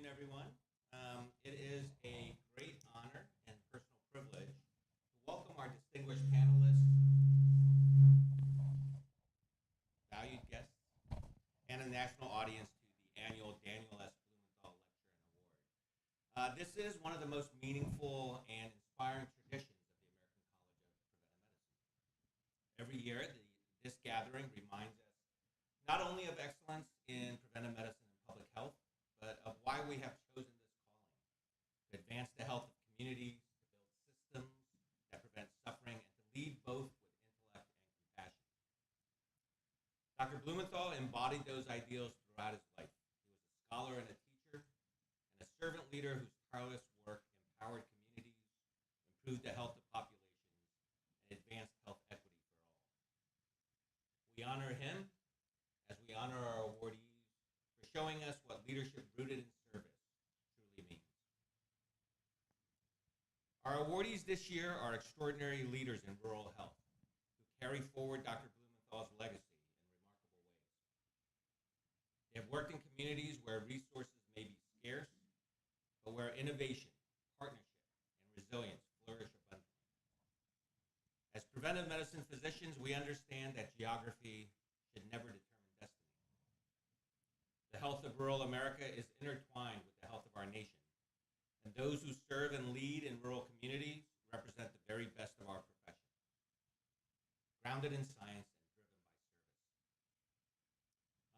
everyone. It is a great honor and personal privilege to welcome our distinguished panelists, valued guests, and a national audience to the annual Daniel Blumenthal Lecture and Award. This is one of the most meaningful and inspiring traditions of the American College of Preventive Medicine. Every year, this gathering reminds us not only of excellence in preventive medicine and public health, but of why we have chosen this calling: to advance the health of communities, to build systems that prevent suffering, and to lead both with intellect and compassion. Dr. Blumenthal embodied those ideals throughout his life. He was a scholar and a teacher, and a servant leader whose tireless work empowered communities, improved the health of populations, and advanced health equity for all. We honor him as we honor our awardees for showing us what leadership rooted in service truly means. Our awardees this year are extraordinary leaders in rural health who carry forward Dr. Blumenthal's legacy in remarkable ways. They have worked in communities where resources may be scarce, but where innovation, partnership, and resilience flourish abundantly. As preventive medicine physicians, we understand that geography should never determine destiny. The health of rural America is intertwined with the health of our nation, and those who serve and lead in rural communities represent the very best of our profession, grounded in science and driven by service.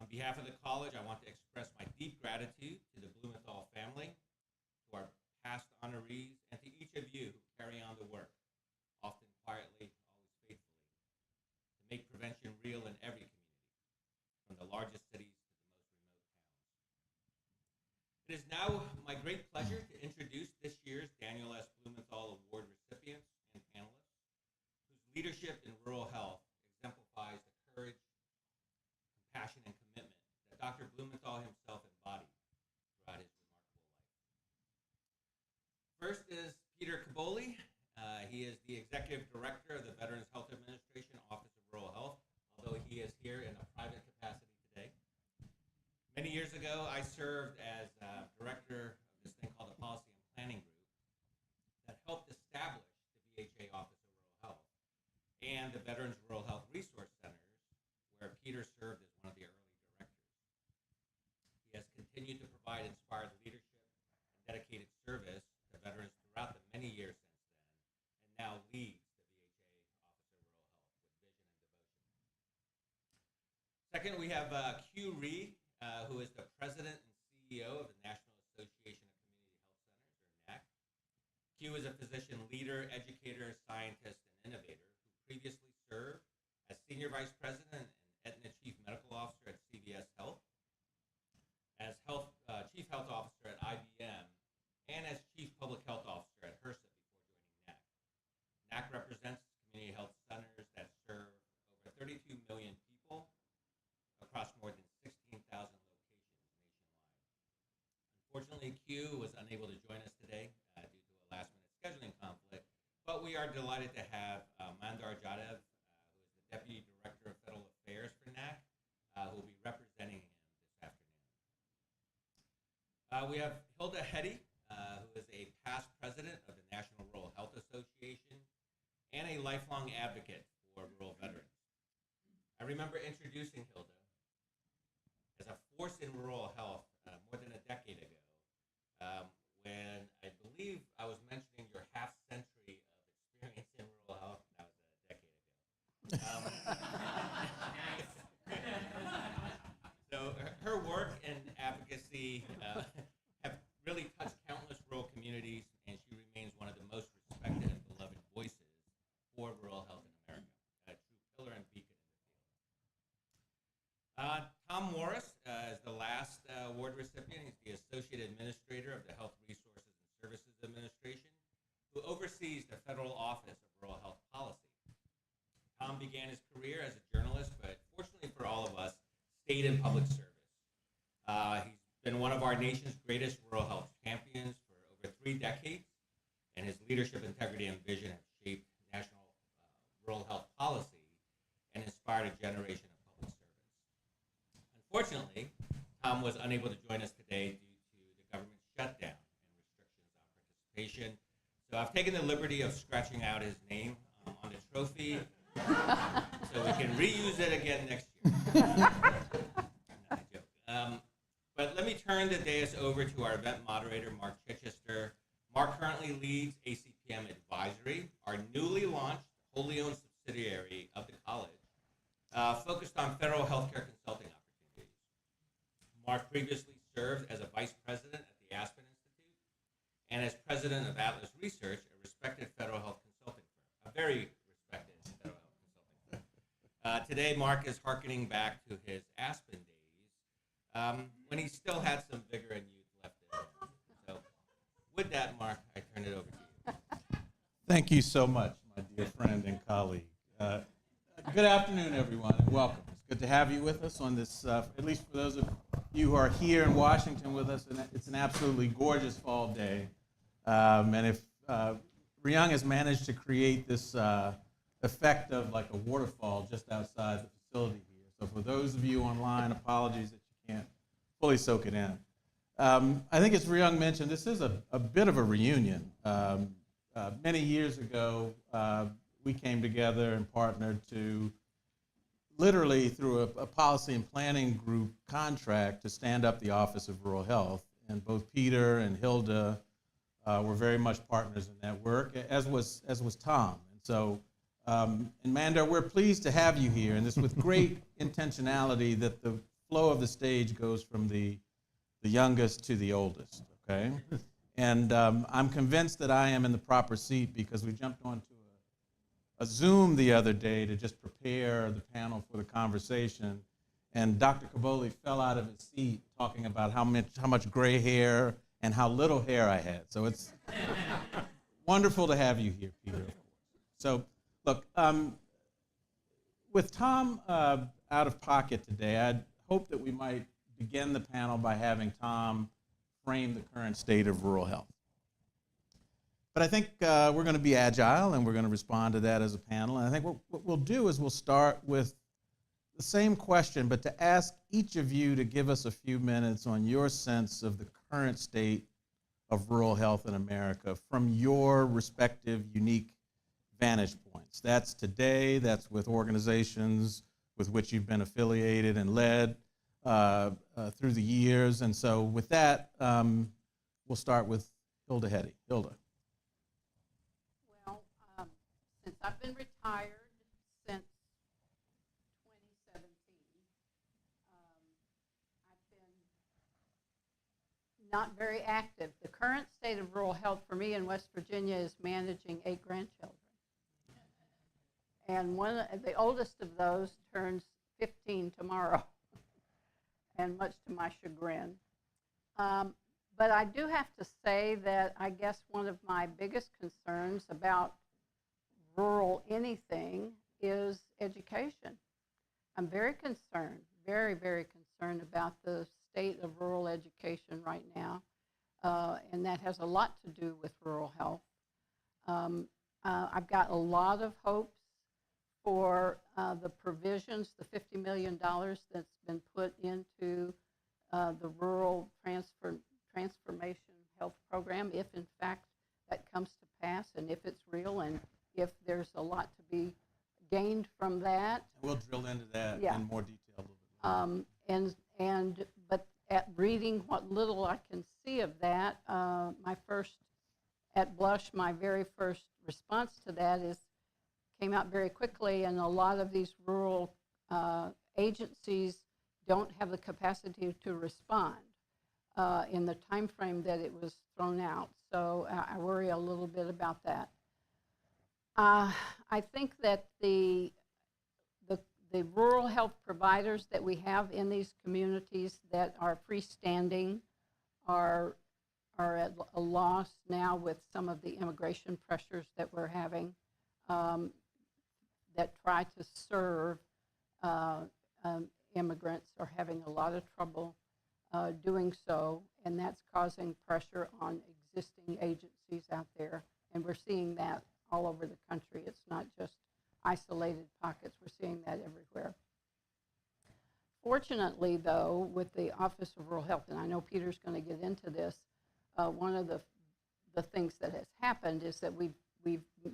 On behalf of the college, I want to express my deep gratitude to the Blumenthal family, to our past honorees, and to each of you who carry on the work, often quietly, always faithfully, to make prevention real in every community, from the largest cities to the most remote towns. It is now my great pleasure to introduce this year's Daniel S. Blumenthal Award recipients and panelists, whose leadership in rural health exemplifies the courage, compassion, and commitment that Dr. Blumenthal himself embodied throughout his remarkable life. First is Peter Caboli. He is the Executive Director of the Veterans Health Administration Office of Rural Health, although he is here in a private capacity today. Many years ago, I served as director of this thing called the Policy and Planning Group that helped establish the VHA Office of Rural Health and the Veterans Rural Health Resource Centers, where Peter served as one of the early directors. He has continued to provide inspired leadership and dedicated service to veterans throughout the many years since then, and now leads the VHA Office of Rural Health with vision and devotion. Second, we have Q Ree, who is the President and CEO of the National Association of Community Health Centers, or NAC. Q is a physician leader, educator, scientist, and innovator who previously served as Senior Vice President and Aetna Chief Medical Officer at CVS Health, as Chief Health Officer at IBM, and as Chief Public Health Officer at HRSA before joining NAC. NAC represents community health centers that serve over 32 million people across more than 16,000 locations nationwide. Unfortunately, Q was unable to join us today due to a last-minute scheduling conflict, but we are delighted to have Mandar Jadev, who is the Deputy Director of Federal Affairs for NAC, who will be representing him this afternoon. We have Hilda Hetty, who is a past president of the National Rural Health Association and a lifelong advocate for rural veterans. I remember introducing Hilda as a force in rural health more than a decade ago, when I believe I was mentioning your half century of experience in rural health. That was a decade ago. So her work and advocacy have really touched countless rural communities, and she remains one of the most respected and beloved voices for rural health in America, a true pillar and beacon in the field. Tom Morris is the last award recipient. He's the Associate Administrator of the Health Resources and Services Administration, who oversees the Federal Office of Rural Health Policy. Tom began his career as a journalist, but fortunately for all of us, stayed in public service. He's been one of our nation's greatest rural health champions for over 3 decades, and his leadership, integrity, and vision have shaped national rural health policy and inspired a generation of public servants. Unfortunately, Tom was unable to join us today due to the government I've taken the liberty of scratching out his name on the trophy so we can reuse it again next year. Not a joke. But let me turn the dais over to our event moderator, Mark Chichester. Mark currently leads ACPM Advisory, our newly launched, wholly owned subsidiary of the college, focused on federal healthcare consulting opportunities. Mark previously served as a vice president at the Aspen Institute and as president of Atlas Research, a respected federal health consulting firm, a very respected federal health consulting firm. Today, Mark is hearkening back to his Aspen days when he still had some vigor and youth left in him. So with that, Mark, I turn it over to you. Thank you so much, my dear friend and colleague. Good afternoon, everyone, and welcome. It's good to have you with us on this, at least for those of you who are here in Washington with us, and it's an absolutely gorgeous fall day. And if Ryung has managed to create this effect of like a waterfall just outside the facility here. So for those of you online, apologies that you can't fully soak it in. I think as Ryung mentioned, this is a bit of a reunion. Many years ago, we came together and partnered to literally through a policy and planning group contract to stand up the Office of Rural Health. And both Peter and Hilda were very much partners in that work, as was Tom. And so, and Manda, we're pleased to have you here, and this with great intentionality that the flow of the stage goes from the youngest to the oldest, okay? And I'm convinced that I am in the proper seat because we jumped onto a Zoom the other day to just prepare the panel for the conversation, and Dr. Kaboli fell out of his seat talking about how much gray hair and how little hair I had. So it's wonderful to have you here, Peter. So look, with Tom out of pocket today, I'd hope that we might begin the panel by having Tom frame the current state of rural health. But I think we're going to be agile and we're going to respond to that as a panel. And I think what we'll do is we'll start with the same question, but to ask each of you to give us a few minutes on your sense of the current state of rural health in America from your respective unique vantage points. That's today, that's with organizations with which you've been affiliated and led through the years. And so with that, we'll start with Hilda Hetty. Hilda. Since I've been retired since 2017, I've been not very active. The current state of rural health for me in West Virginia is managing 8 grandchildren. And the oldest of those turns 15 tomorrow, and much to my chagrin. But I do have to say that I guess one of my biggest concerns about rural anything is education. I'm very concerned, very, very concerned about the state of rural education right now, and that has a lot to do with rural health. I've got a lot of hopes for the provisions, the $50 million that's been put into the Rural Transformation Health Program, if in fact that comes to pass and if it's real and if there's a lot to be gained from that. We'll drill into that in more detail a little bit. But at reading what little I can see of that, at blush, my very first response to that came out very quickly, and a lot of these rural agencies don't have the capacity to respond in the time frame that it was thrown out. So I worry a little bit about that. I think that the rural health providers that we have in these communities that are freestanding are at a loss now with some of the immigration pressures that we're having that try to serve immigrants are having a lot of trouble doing so, and that's causing pressure on existing agencies out there, and we're seeing that all over the country. It's not just isolated pockets. We're seeing that everywhere. Fortunately, though, with the Office of Rural Health, and I know Peter's going to get into this, one of the the things that has happened is that we've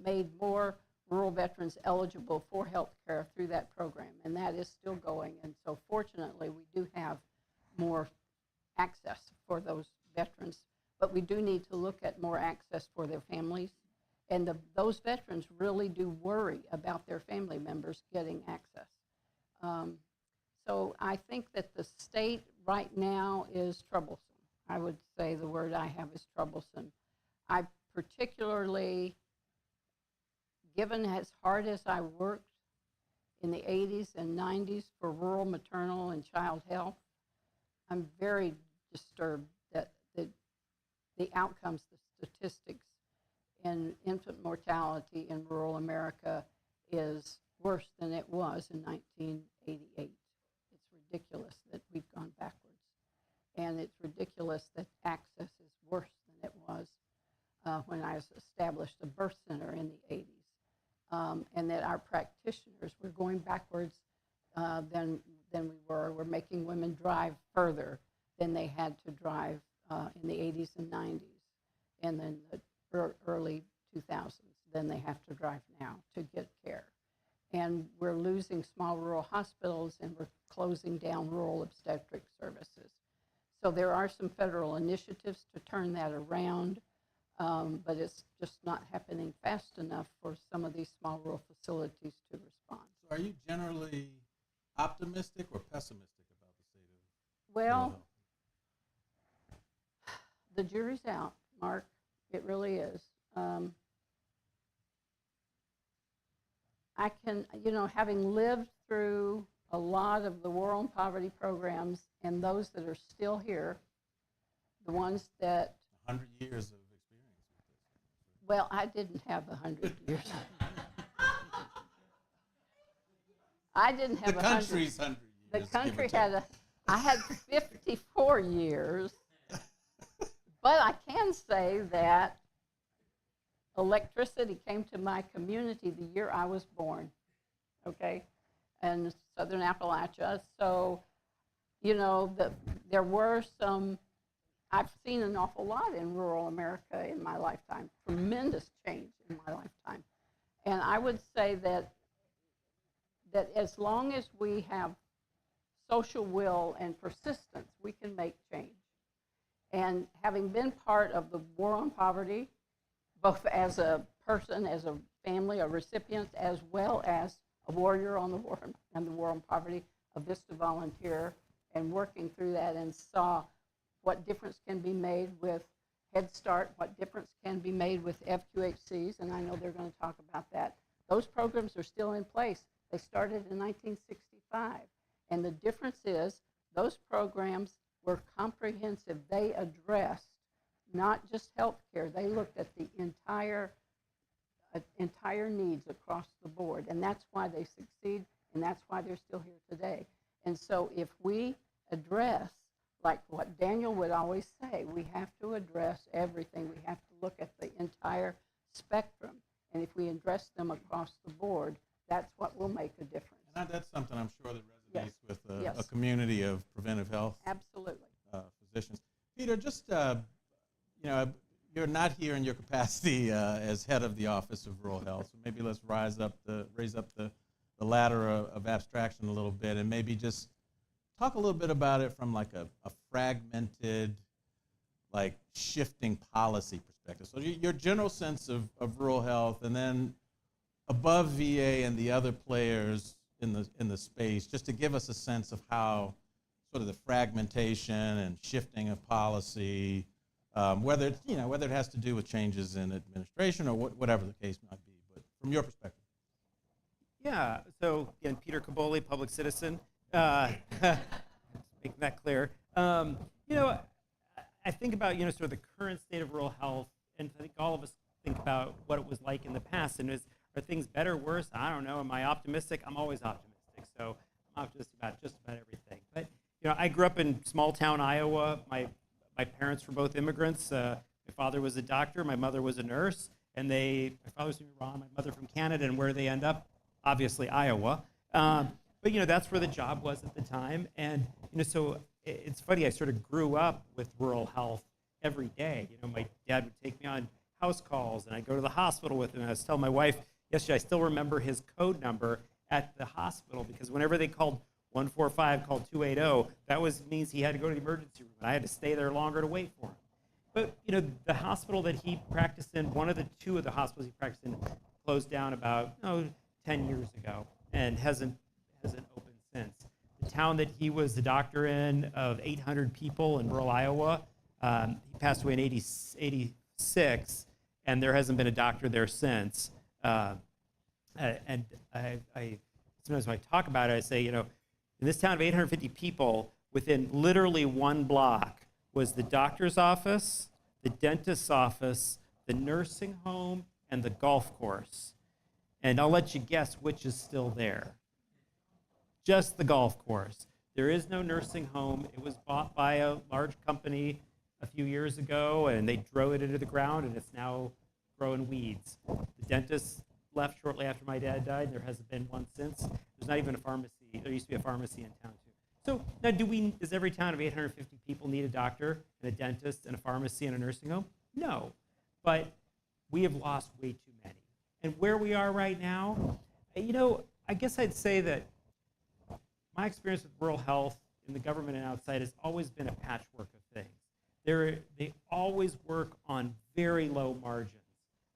made more rural veterans eligible for health care through that program, and that is still going. And so fortunately, we do have more access for those veterans, but we do need to look at more access for their families. And those veterans really do worry about their family members getting access. So I think that the state right now is troublesome. I would say the word I have is troublesome. I particularly, given as hard as I worked in the 80s and 90s for rural maternal and child health, I'm very disturbed that the outcomes, the statistics in infant mortality in rural America is worse than it was in 1988. It's ridiculous that we've gone backwards. And it's ridiculous that access is worse than it was when I established a birth center in the 80s. And that our practitioners were going backwards than we were. We're making women drive further than they had to drive in the 80s and 90s, and then the early 2000s than they have to drive now to get care. And we're losing small rural hospitals, and we're closing down rural obstetric services. So there are some federal initiatives to turn that around, but it's just not happening fast enough for some of these small rural facilities to respond. So are you generally optimistic or pessimistic about the state of Well, rural health? the jury's out, Mark. It really is. I can, having lived through a lot of the war on poverty programs and those that are still here, the ones that 100 years of experience with this. well, I didn't have 100 years. I didn't have The 100. country's 100 The years. country I had 54 years, but I can say that electricity came to my community the year I was born, okay, in southern Appalachia. So, there were some, I've seen an awful lot in rural America in my lifetime, tremendous change in my lifetime. And I would say that as long as we have social will and persistence, we can make change. And having been part of the war on poverty, both as a person, as a family, a recipient, as well as a warrior on the war on poverty, a VISTA volunteer, and working through that, and saw what difference can be made with Head Start, what difference can be made with FQHCs, and I know they're going to talk about that. Those programs are still in place. They started in 1965, and the difference is those programs were comprehensive. They addressed not just health care, they looked at the entire needs across the board, and that's why they succeed, and that's why they're still here today. And so if we address, like what Daniel would always say, we have to address everything. We have to look at the entire spectrum, and if we address them across the board, that's what will make a difference. And that's something I'm sure that resonates Yes. with Yes. a community of preventive health Absolutely. physicians. Peter, just, you're not here in your capacity as head of the Office of Rural Health, so maybe let's raise up the ladder of abstraction a little bit, and maybe just talk a little bit about it from like a fragmented, like shifting policy perspective. So your general sense of rural health, and then above VA and the other players in the space, just to give us a sense of how sort of the fragmentation and shifting of policy, whether it has to do with changes in administration or whatever the case might be, but from your perspective. Yeah, so again, Peter Caboli, public citizen, making that clear. I think about, sort of the current state of rural health, and I think all of us think about what it was like in the past, and are things better, worse? I don't know. Am I optimistic? I'm always optimistic, so I'm optimistic about just about everything. But, I grew up in small town Iowa. My parents were both immigrants. My father was a doctor, my mother was a nurse, and my father's from Iran, my mother from Canada, and where they end up, obviously Iowa. But that's where the job was at the time, and so it's funny. I sort of grew up with rural health, every day. You know, my dad would take me on house calls, and I'd go to the hospital with him. And I was telling my wife yesterday, I still remember his code number at the hospital, because whenever they called 145, called 280, that means he had to go to the emergency room, and I had to stay there longer to wait for him. But, you know, the hospital that he practiced in, two of the hospitals he practiced in, closed down about 10 years ago and hasn't opened since. The town that he was the doctor in, of 800 people in rural Iowa, he passed away in 86, and there hasn't been a doctor there since. And I sometimes when I talk about it, I say, you know, in this town of 850 people, within literally one block was the doctor's office, the dentist's office, the nursing home, and the golf course. And I'll let you guess which is still there. Just the golf course. There is no nursing home. It was bought by a large company a few years ago, and they drove it into the ground, and it's now growing weeds. The dentist left shortly after my dad died. There hasn't been one since. There's not even a pharmacy. There used to be a pharmacy in town too. So now, does every town of 850 people need a doctor and a dentist and a pharmacy and a nursing home? No, but we have lost way too many. And where we are right now, you know, I guess I'd say that my experience with rural health in the government and outside has always been a patchwork of things. They always work on very low margins,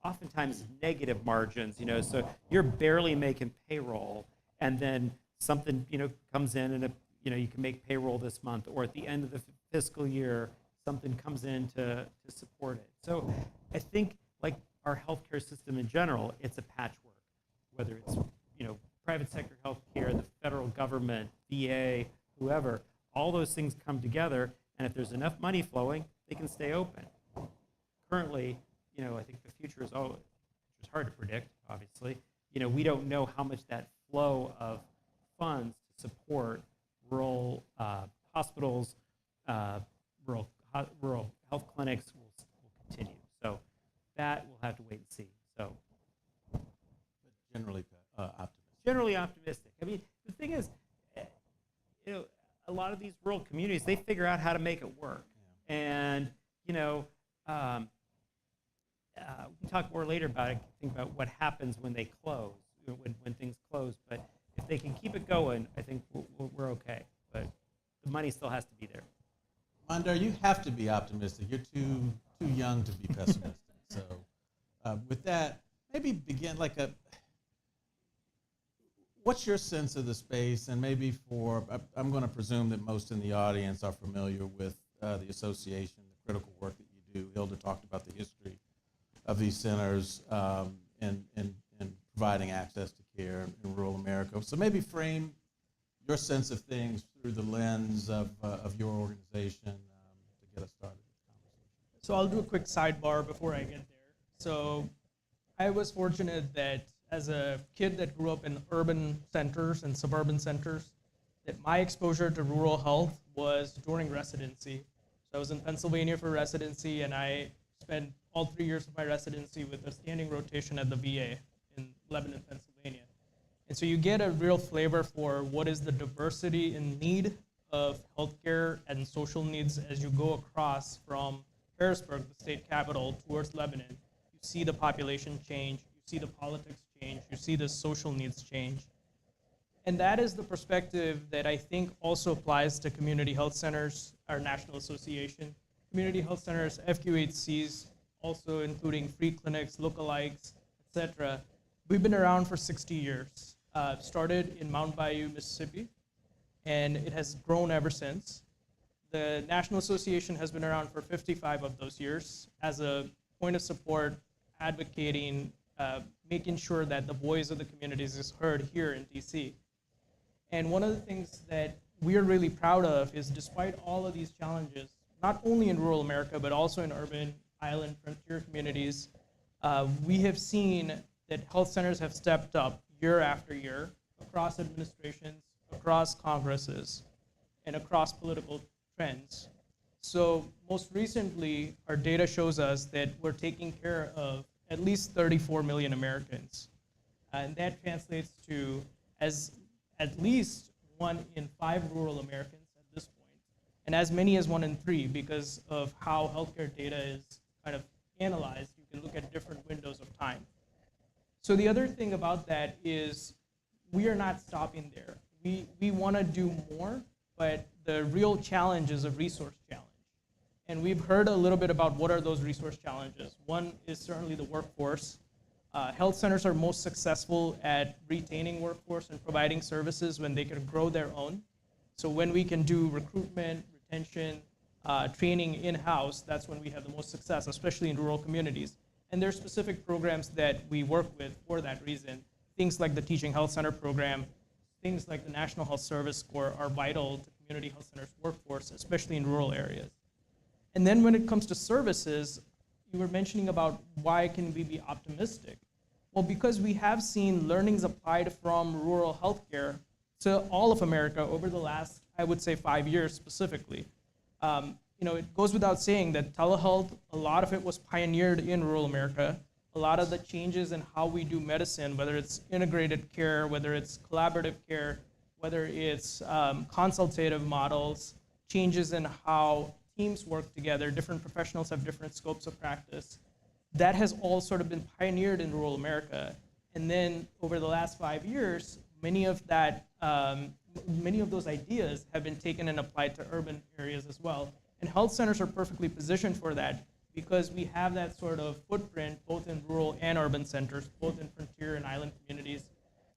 oftentimes negative margins, you know, so you're barely making payroll, and then something, you know, comes in, and you know, you can make payroll this month, or at the end of the fiscal year, something comes in to support it. So I think, like our healthcare system in general, it's a patchwork, whether it's, you know, private sector healthcare, the federal government, VA, whoever, all those things come together, and if there's enough money flowing, they can stay open. Currently, you know, I think the future is always, which is hard to predict, obviously. You know, we don't know how much that flow of funds to support rural hospitals, rural health clinics will continue. So that we'll have to wait and see. So, But generally optimistic. Generally optimistic. I mean, the thing is, you know, a lot of these rural communities, they figure out how to make it work. Yeah. And, you know, we'll talk more later about it, think about what happens when they close, when things close. But if they can keep it going, I think we're okay. But the money still has to be there. Mandar, you have to be optimistic. You're too young to be pessimistic. So with that, maybe begin what's your sense of the space? And maybe I'm going to presume that most in the audience are familiar with the association, the critical work that you do. Hilda talked about the history of these centers and providing access to care in rural America. So maybe frame your sense of things through the lens of your organization to get us started with the conversation. So I'll do a quick sidebar before I get there. So I was fortunate that as a kid that grew up in urban centers and suburban centers, that my exposure to rural health was during residency. So I was in Pennsylvania for residency, and I spent all 3 years of my residency with a standing rotation at the VA in Lebanon, Pennsylvania. And so you get a real flavor for what is the diversity in need of healthcare and social needs as you go across from Harrisburg, the state capital, towards Lebanon. You see the population change, you see the politics change, you see the social needs change. And that is the perspective that I think also applies to community health centers, our national association. Community health centers, FQHCs, also including free clinics, lookalikes, etc. We've been around for 60 years. Started in Mount Bayou, Mississippi, and it has grown ever since. The National Association has been around for 55 of those years as a point of support, advocating, making sure that the voice of the communities is heard here in DC. And one of the things that we're really proud of is, despite all of these challenges, not only in rural America, but also in urban, island, frontier communities, we have seen that health centers have stepped up year after year across administrations, across Congresses, and across political trends. So most recently, our data shows us that we're taking care of at least 34 million Americans. And that translates to at least 1 in 5 rural Americans at this point, and as many as 1 in 3 because of how healthcare data is kind of analyzed. You can look at different windows of time. So the other thing about that is we are not stopping there. We want to do more, but the real challenge is a resource challenge. And we've heard a little bit about what are those resource challenges. One is certainly the workforce. Health centers are most successful at retaining workforce and providing services when they can grow their own. So when we can do recruitment, retention, training in-house, that's when we have the most success, especially in rural communities. And there are specific programs that we work with for that reason. Things like the Teaching Health Center program, things like the National Health Service Score are vital to community health centers' workforce, especially in rural areas. And then when it comes to services, you were mentioning about why can we be optimistic? Well, because we have seen learnings applied from rural healthcare to all of America over the last, I would say, 5 years specifically. It goes without saying that telehealth, a lot of it was pioneered in rural America. A lot of the changes in how we do medicine, whether it's integrated care, whether it's collaborative care, whether it's consultative models, changes in how teams work together, different professionals have different scopes of practice. That has all sort of been pioneered in rural America. And then over the last 5 years, many of those ideas have been taken and applied to urban areas as well. And health centers are perfectly positioned for that because we have that sort of footprint both in rural and urban centers, both in frontier and island communities.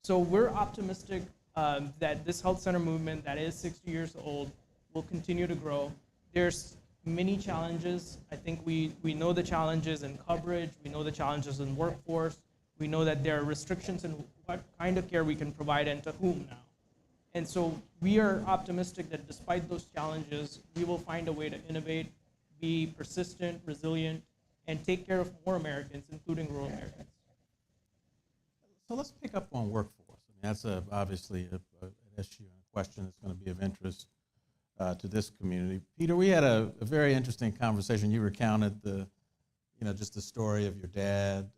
So we're optimistic that this health center movement that is 60 years old will continue to grow. There's many challenges. I think we know the challenges in coverage, we know the challenges in workforce, we know that there are restrictions in what kind of care we can provide and to whom now. And so we are optimistic that despite those challenges, we will find a way to innovate, be persistent, resilient, and take care of more Americans, including rural Americans. So let's pick up on workforce. I mean, that's obviously an issue and a question that's going to be of interest to this community. Peter, we had a very interesting conversation. You recounted just the story of your dad.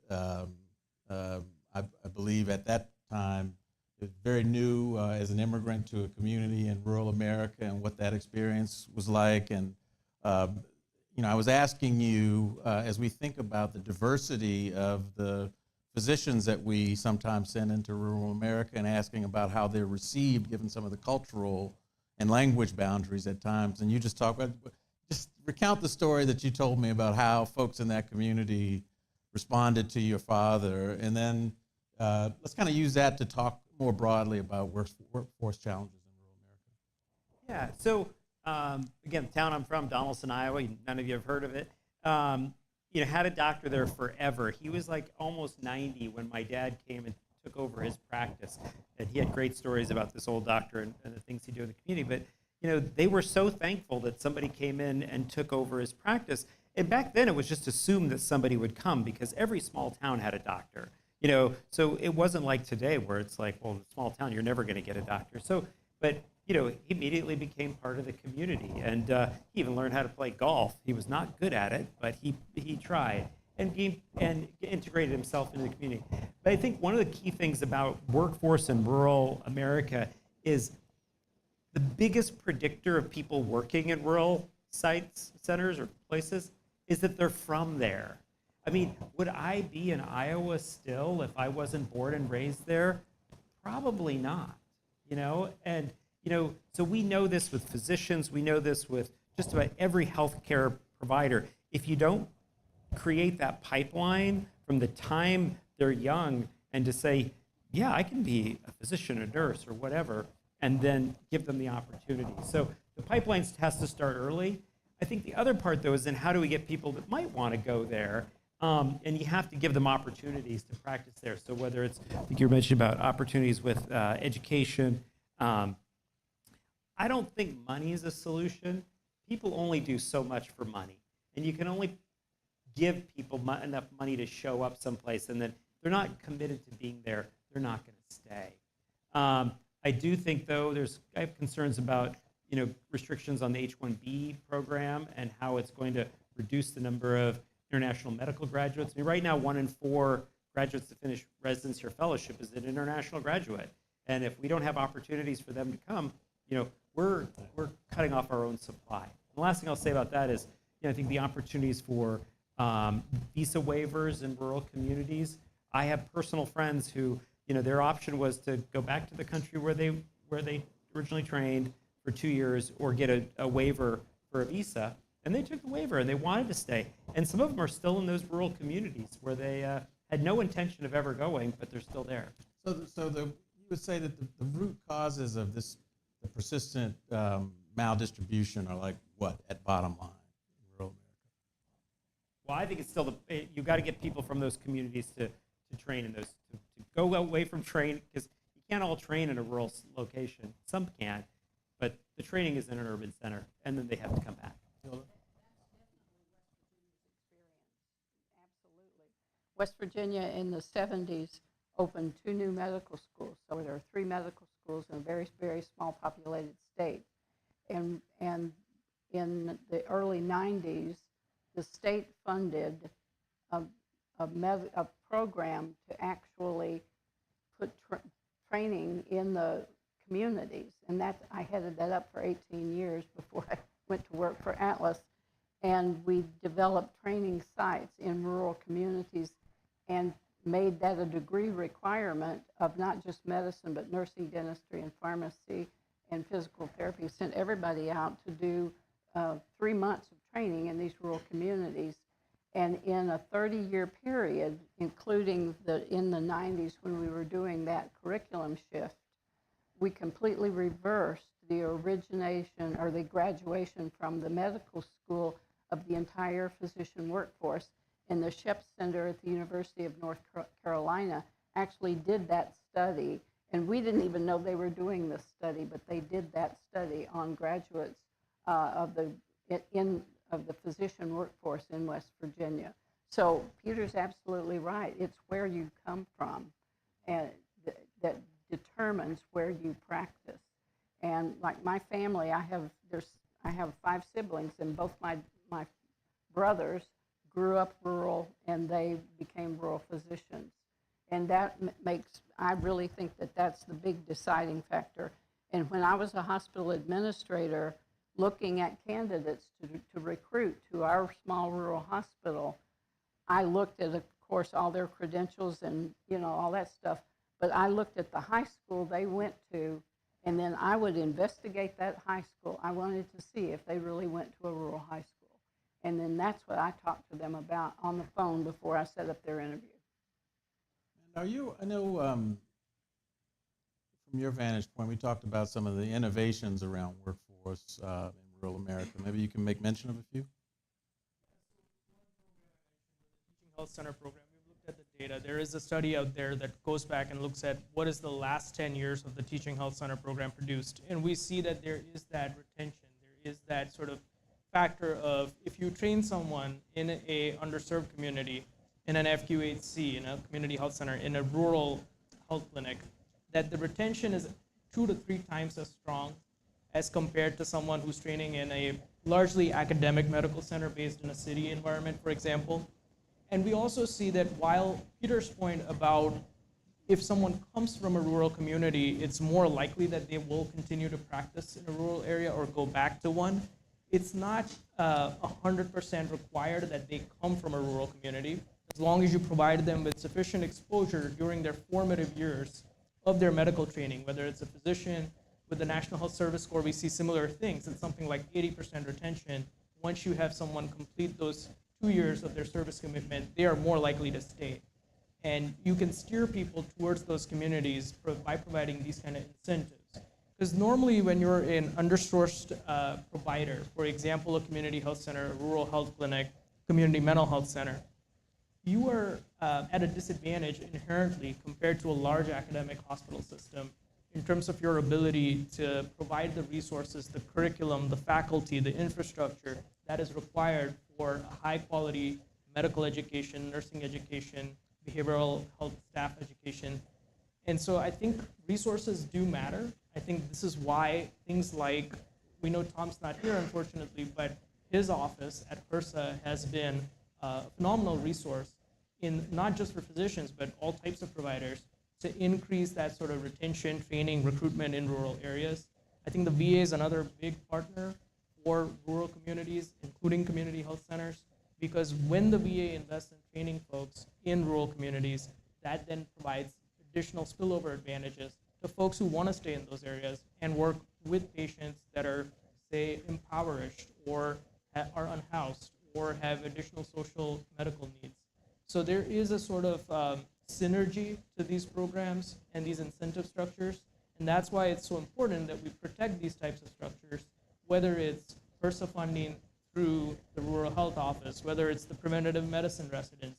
I believe at that time, it was very new as an immigrant to a community in rural America and what that experience was like. And, I was asking you, as we think about the diversity of the physicians that we sometimes send into rural America and asking about how they're received given some of the cultural and language boundaries at times. And you just recount the story that you told me about how folks in that community responded to your father. And then let's kind of use that to talk more broadly about workforce challenges in rural America. Yeah, so again, the town I'm from, Donaldson, Iowa, none of you have heard of it, had a doctor there forever. He was like almost 90 when my dad came and took over his practice. And he had great stories about this old doctor and the things he did in the community. But, they were so thankful that somebody came in and took over his practice. And back then it was just assumed that somebody would come because every small town had a doctor. So it wasn't like today where it's like, well, in a small town, you're never going to get a doctor. So, but, he immediately became part of the community. And he even learned how to play golf. He was not good at it, but he tried and integrated himself into the community. But I think one of the key things about workforce in rural America is the biggest predictor of people working in rural sites, centers, or places is that they're from there. I mean, would I be in Iowa still if I wasn't born and raised there? Probably not, And, so we know this with physicians. We know this with just about every healthcare provider. If you don't create that pipeline from the time they're young and to say, yeah, I can be a physician, a nurse, or whatever, and then give them the opportunity. So the pipeline has to start early. I think the other part, though, is then how do we get people that might want to go there? And you have to give them opportunities to practice there. So whether it's, I think you mentioned about opportunities with education. I don't think money is a solution. People only do so much for money. And you can only give people enough money to show up someplace, and then they're not committed to being there, they're not going to stay. I do think, though, I have concerns about restrictions on the H-1B program and how it's going to reduce the number of international medical graduates. I mean, right now, 1 in 4 graduates that finish residency or fellowship is an international graduate. And if we don't have opportunities for them to come, we're cutting off our own supply. The last thing I'll say about that is, I think the opportunities for visa waivers in rural communities. I have personal friends who, their option was to go back to the country where they originally trained for 2 years or get a waiver for a visa, and they took the waiver and they wanted to stay. And some of them are still in those rural communities where they had no intention of ever going, but they're still there. So you would say that the root causes of the persistent maldistribution are like what at bottom line in rural America? Well, I think it's still you got to get people from those communities to train in those, to go away from training, because you can't all train in a rural location. Some can, but the training is in an urban center, and then they have to come back. Absolutely. West Virginia in the 70s opened 2 new medical schools. So there are 3 medical schools in a very, very small populated state. And in the early 90s, the state funded a program to actually put training in the communities. And I headed that up for 18 years before I went to work for Atlas. And we developed training sites in rural communities and made that a degree requirement of not just medicine, but nursing, dentistry, and pharmacy, and physical therapy. Sent everybody out to do 3 months of training in these rural communities. And in a 30-year period, including in the 90s when we were doing that curriculum shift, we completely reversed the origination or the graduation from the medical school of the entire physician workforce. And the Shep Center at the University of North Carolina actually did that study. And we didn't even know they were doing this study, but they did that study on graduates of the physician workforce in West Virginia. So Peter's absolutely right. It's where you come from and that determines where you practice. And like my family, I have 5 siblings, and both my brothers grew up rural and they became rural physicians. And that I really think that's the big deciding factor. And when I was a hospital administrator, looking at candidates to recruit to our small rural hospital, I looked at, of course, all their credentials and, all that stuff, but I looked at the high school they went to, and then I would investigate that high school. I wanted to see if they really went to a rural high school. And then that's what I talked to them about on the phone before I set up their interview. And I know from your vantage point, we talked about some of the innovations around workforce in rural America. Maybe you can make mention of a few? Teaching Health Center program, we've looked at the data. There is a study out there that goes back and looks at what is the last 10 years of the Teaching Health Center program produced. And we see that there is that retention. There is that sort of factor of if you train someone in a underserved community, in an FQHC, in a community health center, in a rural health clinic, that the retention is 2 to 3 times as strong as compared to someone who's training in a largely academic medical center based in a city environment, for example. And we also see that while Peter's point about if someone comes from a rural community, it's more likely that they will continue to practice in a rural area or go back to one, it's not 100% required that they come from a rural community, as long as you provide them with sufficient exposure during their formative years of their medical training, whether it's a physician. With the National Health Service Corps, we see similar things. It's something like 80% retention. Once you have someone complete those 2 years of their service commitment, they are more likely to stay. And you can steer people towards those communities by providing these kind of incentives. Because normally when you're an undersourced provider, for example, a community health center, a rural health clinic, community mental health center, you are at a disadvantage inherently compared to a large academic hospital system in terms of your ability to provide the resources, the curriculum, the faculty, the infrastructure that is required for a high quality medical education, nursing education, behavioral health staff education. And so I think resources do matter. I think this is why things like, we know Tom's not here unfortunately, but his office at HRSA has been a phenomenal resource in not just for physicians, but all types of providers to increase that sort of retention, training, recruitment in rural areas. I think the VA is another big partner for rural communities, including community health centers, because when the VA invests in training folks in rural communities, that then provides additional spillover advantages to folks who want to stay in those areas and work with patients that are, say, impoverished or are unhoused or have additional social medical needs. So there is a sort of synergy to these programs and these incentive structures, and that's why it's so important that we protect these types of structures, whether it's HRSA funding through the Rural Health Office, whether it's the preventative medicine residencies,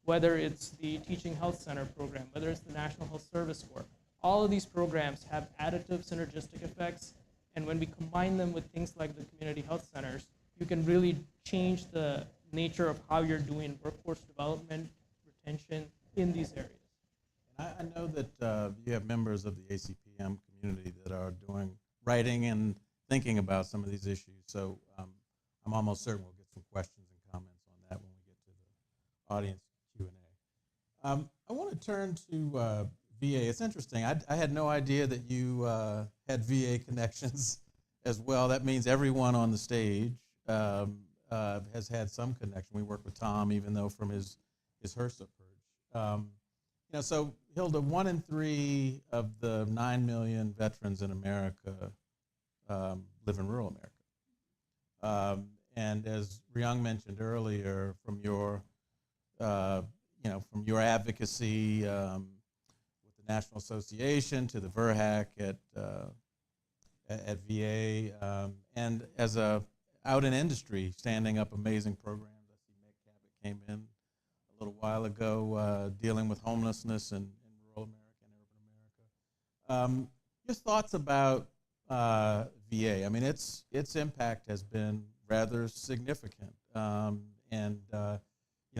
whether it's the Teaching Health Center program, whether it's the National Health Service Corps. All of these programs have additive synergistic effects, and when we combine them with things like the community health centers, you can really change the nature of how you're doing workforce development, retention in these areas. I know that you have members of the ACPM community that are writing and thinking about some of these issues. So I'm almost certain we'll get some questions and comments on that when we get to the audience Q&A. I want to turn to VA. It's interesting. I had no idea that you had VA connections as well. That means everyone on the stage has had some connection. We work with Tom, even though from his HRSA purge. So Hilda, 1 in 3 of the 9 million veterans in America live in rural America. And as Riyang mentioned earlier, from your advocacy with the National Association to the VRHAC at VA, and as out in industry, standing up amazing programs. I see Meg Cabot came in a little while ago, dealing with homelessness in rural America and urban America. Your thoughts about VA? I mean, its impact has been rather significant, and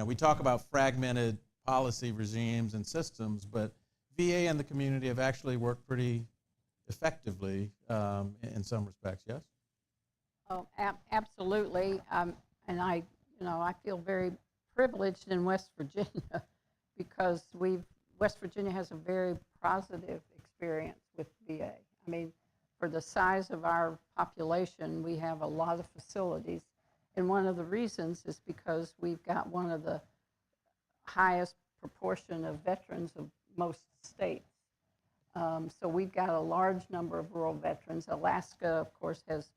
we talk about fragmented policy regimes and systems, but VA and the community have actually worked pretty effectively in some respects. Yes. Oh, absolutely. And I feel very privileged in West Virginia because West Virginia has a very positive experience with VA. I mean, for the size of our population, we have a lot of facilities. And one of the reasons is because we've got one of the highest proportion of veterans of most states. So we've got a large number of rural veterans. Alaska, of course, has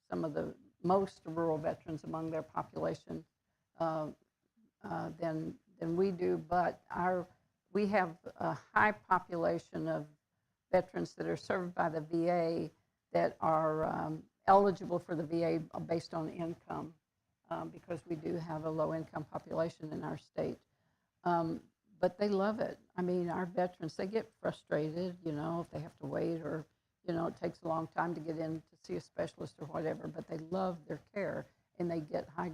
some of the most rural veterans among their population than we do, but we have a high population of veterans that are served by the VA that are eligible for the VA based on income, because we do have a low-income population in our state. But they love it. I mean, our veterans, they get frustrated, if they have to wait or, it takes a long time to get in to see a specialist or whatever, but they love their care and they get high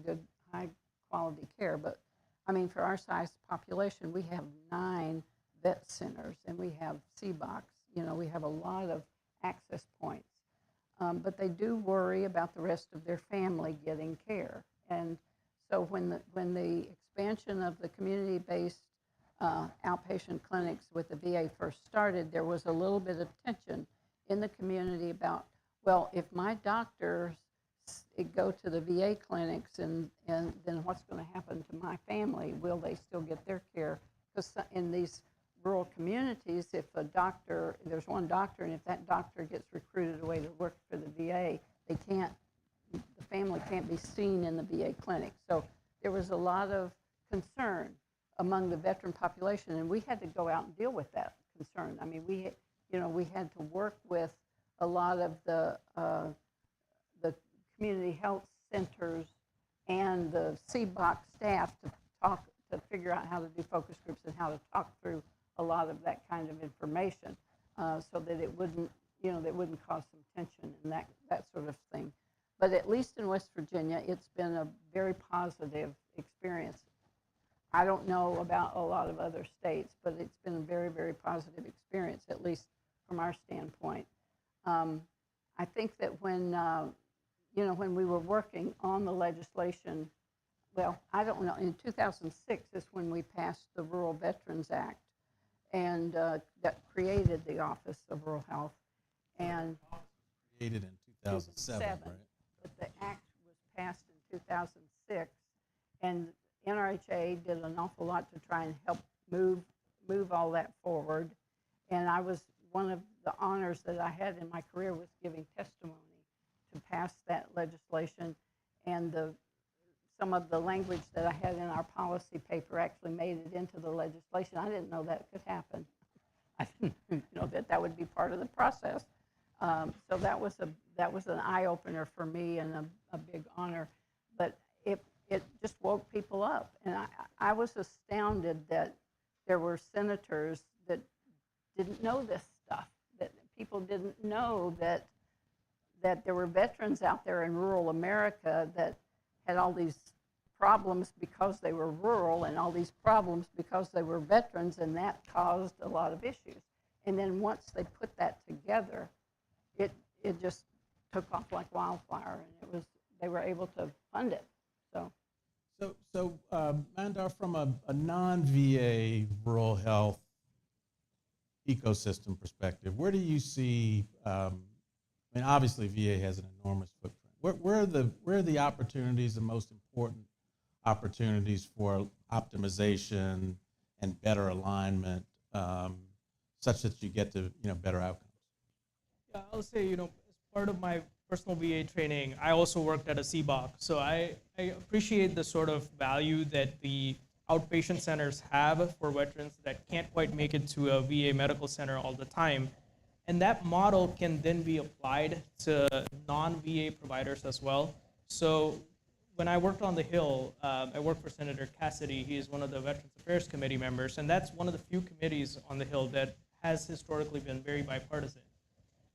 quality care. But I mean, for our size population, we have 9 vet centers and we have CBOCs. We have a lot of access points. But they do worry about the rest of their family getting care. And so when the expansion of the community-based outpatient clinics with the VA first started, there was a little bit of tension in the community about, well, if my doctors go to the VA clinics and then what's going to happen to my family? Will they still get their care? Because in these rural communities, if there's one doctor, and if that doctor gets recruited away to work for the VA, the family can't be seen in the VA clinic. So there was a lot of concern among the veteran population, and we had to go out and deal with that concern. I mean, we had to work with a lot of the community health centers and the CBOC staff to figure out how to do focus groups and how to talk through a lot of that kind of information, so that it wouldn't cause some tension and that sort of thing. But at least in West Virginia, it's been a very positive experience. I don't know about a lot of other states, but it's been a very, very positive experience, at least from our standpoint. I think that when we were working on the legislation, well, I don't know, in 2006 is when we passed the Rural Veterans Act, and that created the Office of Rural Health. And created in 2007, right? But the act was passed in 2006, and NRHA did an awful lot to try and help move all that forward. And I was, one of the honors that I had in my career was giving testimony to pass that legislation, and some of the language that I had in our policy paper actually made it into the legislation. I didn't know that could happen. I didn't know that would be part of the process. So that was an eye opener for me and a big honor. But it just woke people up, and I was astounded that there were senators that didn't know this stuff. That people didn't know that there were veterans out there in rural America that had all these problems because they were rural and all these problems because they were veterans, and that caused a lot of issues. And then once they put that together, it just took off like wildfire, and they were able to fund it. So Mandar, from a non-VA rural health ecosystem perspective, where do you see, I mean, obviously VA has an enormous footprint. Where are the opportunities, the most important opportunities for optimization and better alignment, such that you get to, better outcomes? Yeah, I'll say, as part of my personal VA training, I also worked at a CBOC. So I appreciate the sort of value that the outpatient centers have for veterans that can't quite make it to a VA medical center all the time. And that model can then be applied to non-VA providers as well. So when I worked on the Hill, I worked for Senator Cassidy. He is one of the Veterans Affairs Committee members, and that's one of the few committees on the Hill that has historically been very bipartisan.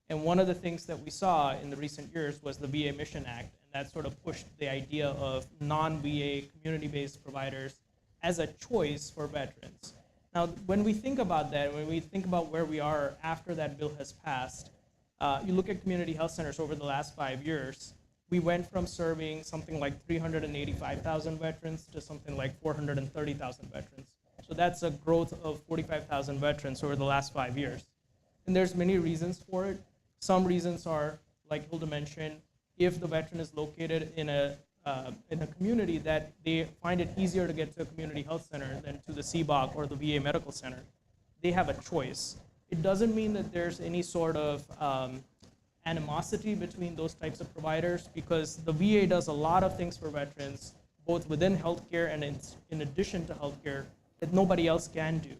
And one of the things that we saw in the recent years was the VA Mission Act, and that sort of pushed the idea of non-VA community-based providers as a choice for veterans. Now, when we think about that, when we think about where we are after that bill has passed, you look at community health centers over the last 5 years, we went from serving something like 385,000 veterans to something like 430,000 veterans. So that's a growth of 45,000 veterans over the last 5 years. And there's many reasons for it. Some reasons are, like Hilda mentioned, if the veteran is located in a community that they find it easier to get to a community health center than to the CBOC or the VA medical center, they have a choice. It doesn't mean that there's any sort of animosity between those types of providers, because the VA does a lot of things for veterans, both within healthcare and in addition to healthcare, that nobody else can do.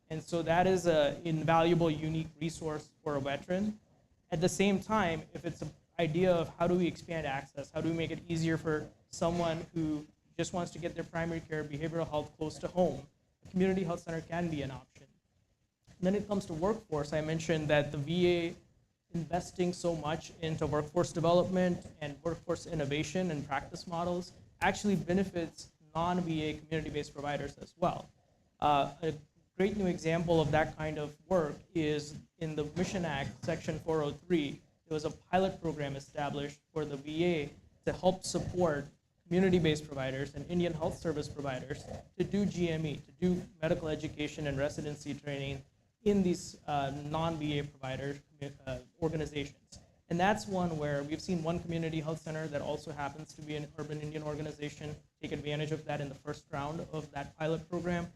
And so that is an invaluable, unique resource for a veteran. At the same time, if it's an idea of how do we expand access, how do we make it easier for someone who just wants to get their primary care, behavioral health close to home, a community health center can be an option. And then it comes to workforce. I mentioned that the VA investing so much into workforce development and workforce innovation and practice models actually benefits non-VA community-based providers as well. A great new example of that kind of work is in the Mission Act, Section 403. There was a pilot program established for the VA to help support community-based providers and Indian Health Service providers to do GME, to do medical education and residency training in these non-VA provider organizations. And that's one where we've seen one community health center that also happens to be an urban Indian organization take advantage of that in the first round of that pilot program.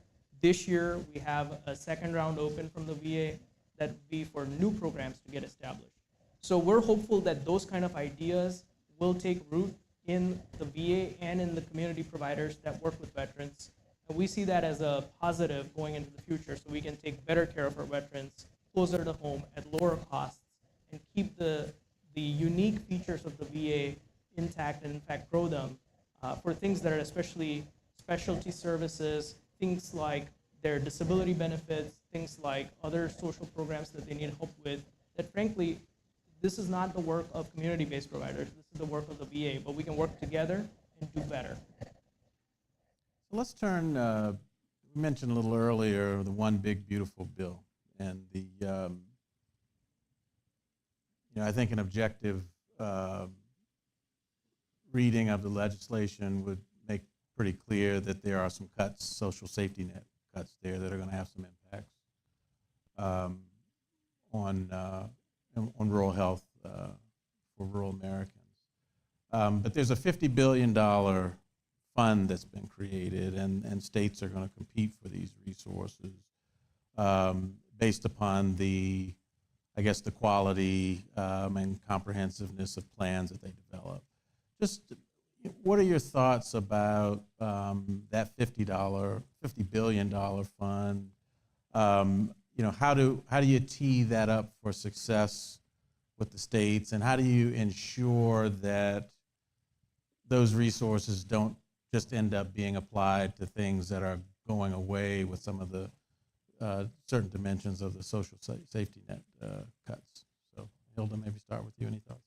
This year, we have a second round open from the VA that will be for new programs to get established. So we're hopeful that those kind of ideas will take root in the VA and in the community providers that work with veterans. And we see that as a positive going into the future, so we can take better care of our veterans closer to home at lower costs and keep the unique features of the VA intact and in fact grow them for things that are especially specialty services, things like their disability benefits, things like other social programs that they need help with, that frankly, this is not the work of community-based providers, this is the work of the VA, but we can work together and do better. So let's turn, we mentioned a little earlier, the One Big Beautiful Bill, and I think an objective reading of the legislation would make pretty clear that there are some cuts, social safety net cuts there that are going to have some impacts on rural health for rural Americans. But there's a $50 billion fund that's been created, and states are going to compete for these resources based upon the quality and comprehensiveness of plans that they develop. Just what are your thoughts about that $50 billion fund? How do you tee that up for success with the states, and how do you ensure that those resources don't just end up being applied to things that are going away with some of the certain dimensions of the social safety net cuts? So, Hilda, maybe start with you. Any thoughts?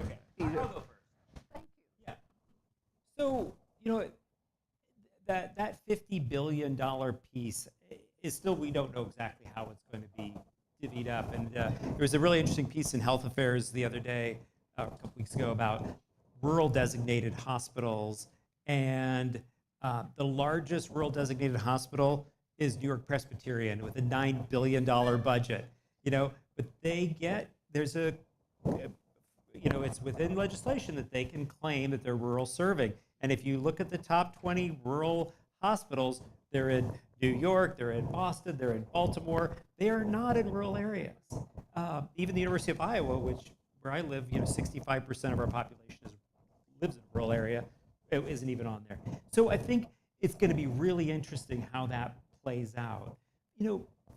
Okay, I'll go first. Thank you. Yeah. So, that $50 billion piece is still, we don't know exactly how it's going to be divvied up. And there was a really interesting piece in Health Affairs the other day, a couple weeks ago, about rural designated hospitals. And the largest rural designated hospital is New York Presbyterian with a $9 billion budget. But there's it's within legislation that they can claim that they're rural serving. And if you look at the top 20 rural hospitals, they're in New York, they're in Boston, they're in Baltimore. They are not in rural areas. Even the University of Iowa, where I live, 65% of our population lives in a rural area. It isn't even on there. So I think it's going to be really interesting how that plays out.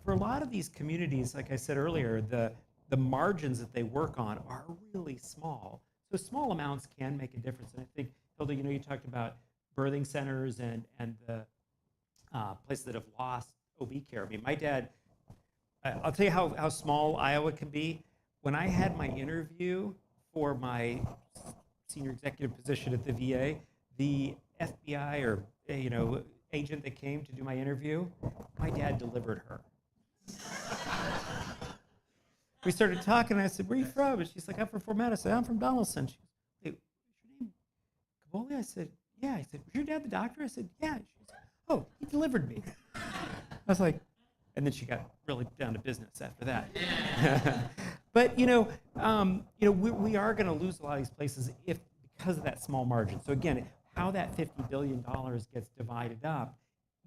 For a lot of these communities, like I said earlier, the margins that they work on are really small. So small amounts can make a difference. And I think, Hilda, you talked about birthing centers and the places that have lost OB care. I mean, my dad, I'll tell you how small Iowa can be. When I had my interview for my senior executive position at the VA, the FBI or agent that came to do my interview, my dad delivered her. We started talking, and I said, "Where are you from?" And she's like, "I'm from Fort Matt." I said, "I'm from Donaldson." She said, "Wait, what's your name? Cavoli?" I said, "Yeah." I said, "Was your dad the doctor?" I said, "Yeah." She said, "Oh, he delivered me." I was like, and then she got really down to business after that. But we are going to lose a lot of these places because of that small margin. So again, how that $50 billion gets divided up,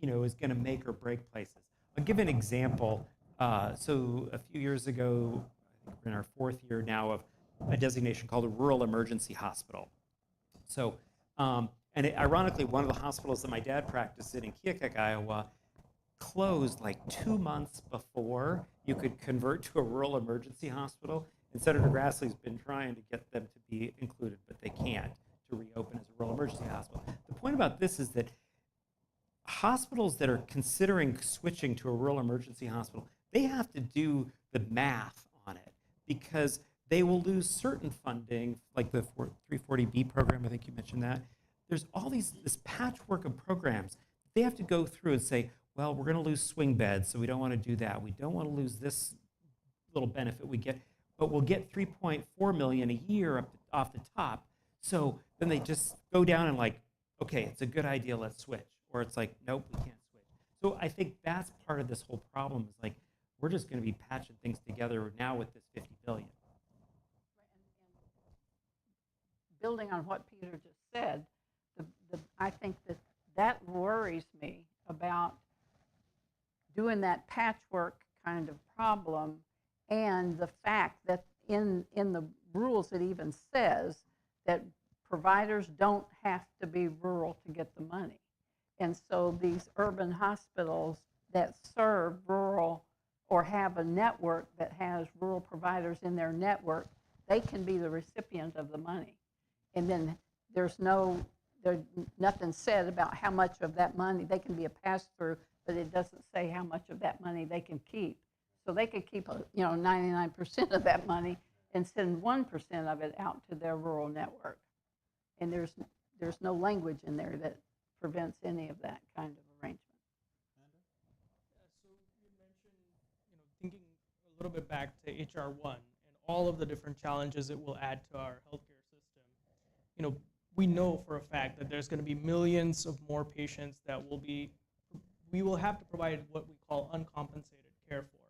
is going to make or break places. I'll give an example. So a few years ago, I think we're in our 4th year now of a designation called a rural emergency hospital. So, ironically, one of the hospitals that my dad practiced in Keokuk, Iowa, closed like 2 months before you could convert to a rural emergency hospital. And Senator Grassley's been trying to get them to be included, but they can't, to reopen as a rural emergency hospital. The point about this is that hospitals that are considering switching to a rural emergency hospital, they have to do the math on it because they will lose certain funding, like the 340B program, I think you mentioned that. There's all this patchwork of programs. They have to go through and say, well, we're going to lose swing beds, so we don't want to do that. We don't want to lose this little benefit we get, but we'll get $3.4 million a year off the top. So then they just go down and like, okay, it's a good idea, let's switch. Or it's like, nope, we can't switch. So I think that's part of this whole problem is like, we're just going to be patching things together now with this $50 billion. Building on what Peter just said, I think that worries me about doing that patchwork kind of problem, and the fact that in the rules it even says that providers don't have to be rural to get the money. And so these urban hospitals that serve rural or have a network that has rural providers in their network, they can be the recipient of the money. And then there's nothing said about how much of that money, they can be a pass-through, but it doesn't say how much of that money they can keep. So they could keep 99% of that money and send 1% of it out to their rural network. And there's no language in there that prevents any of that kind of arrangement. So you mentioned, thinking a little bit back to HR 1 and all of the different challenges it will add to our healthcare system. We know for a fact that there's going to be millions of more patients that we will have to provide what we call uncompensated care for,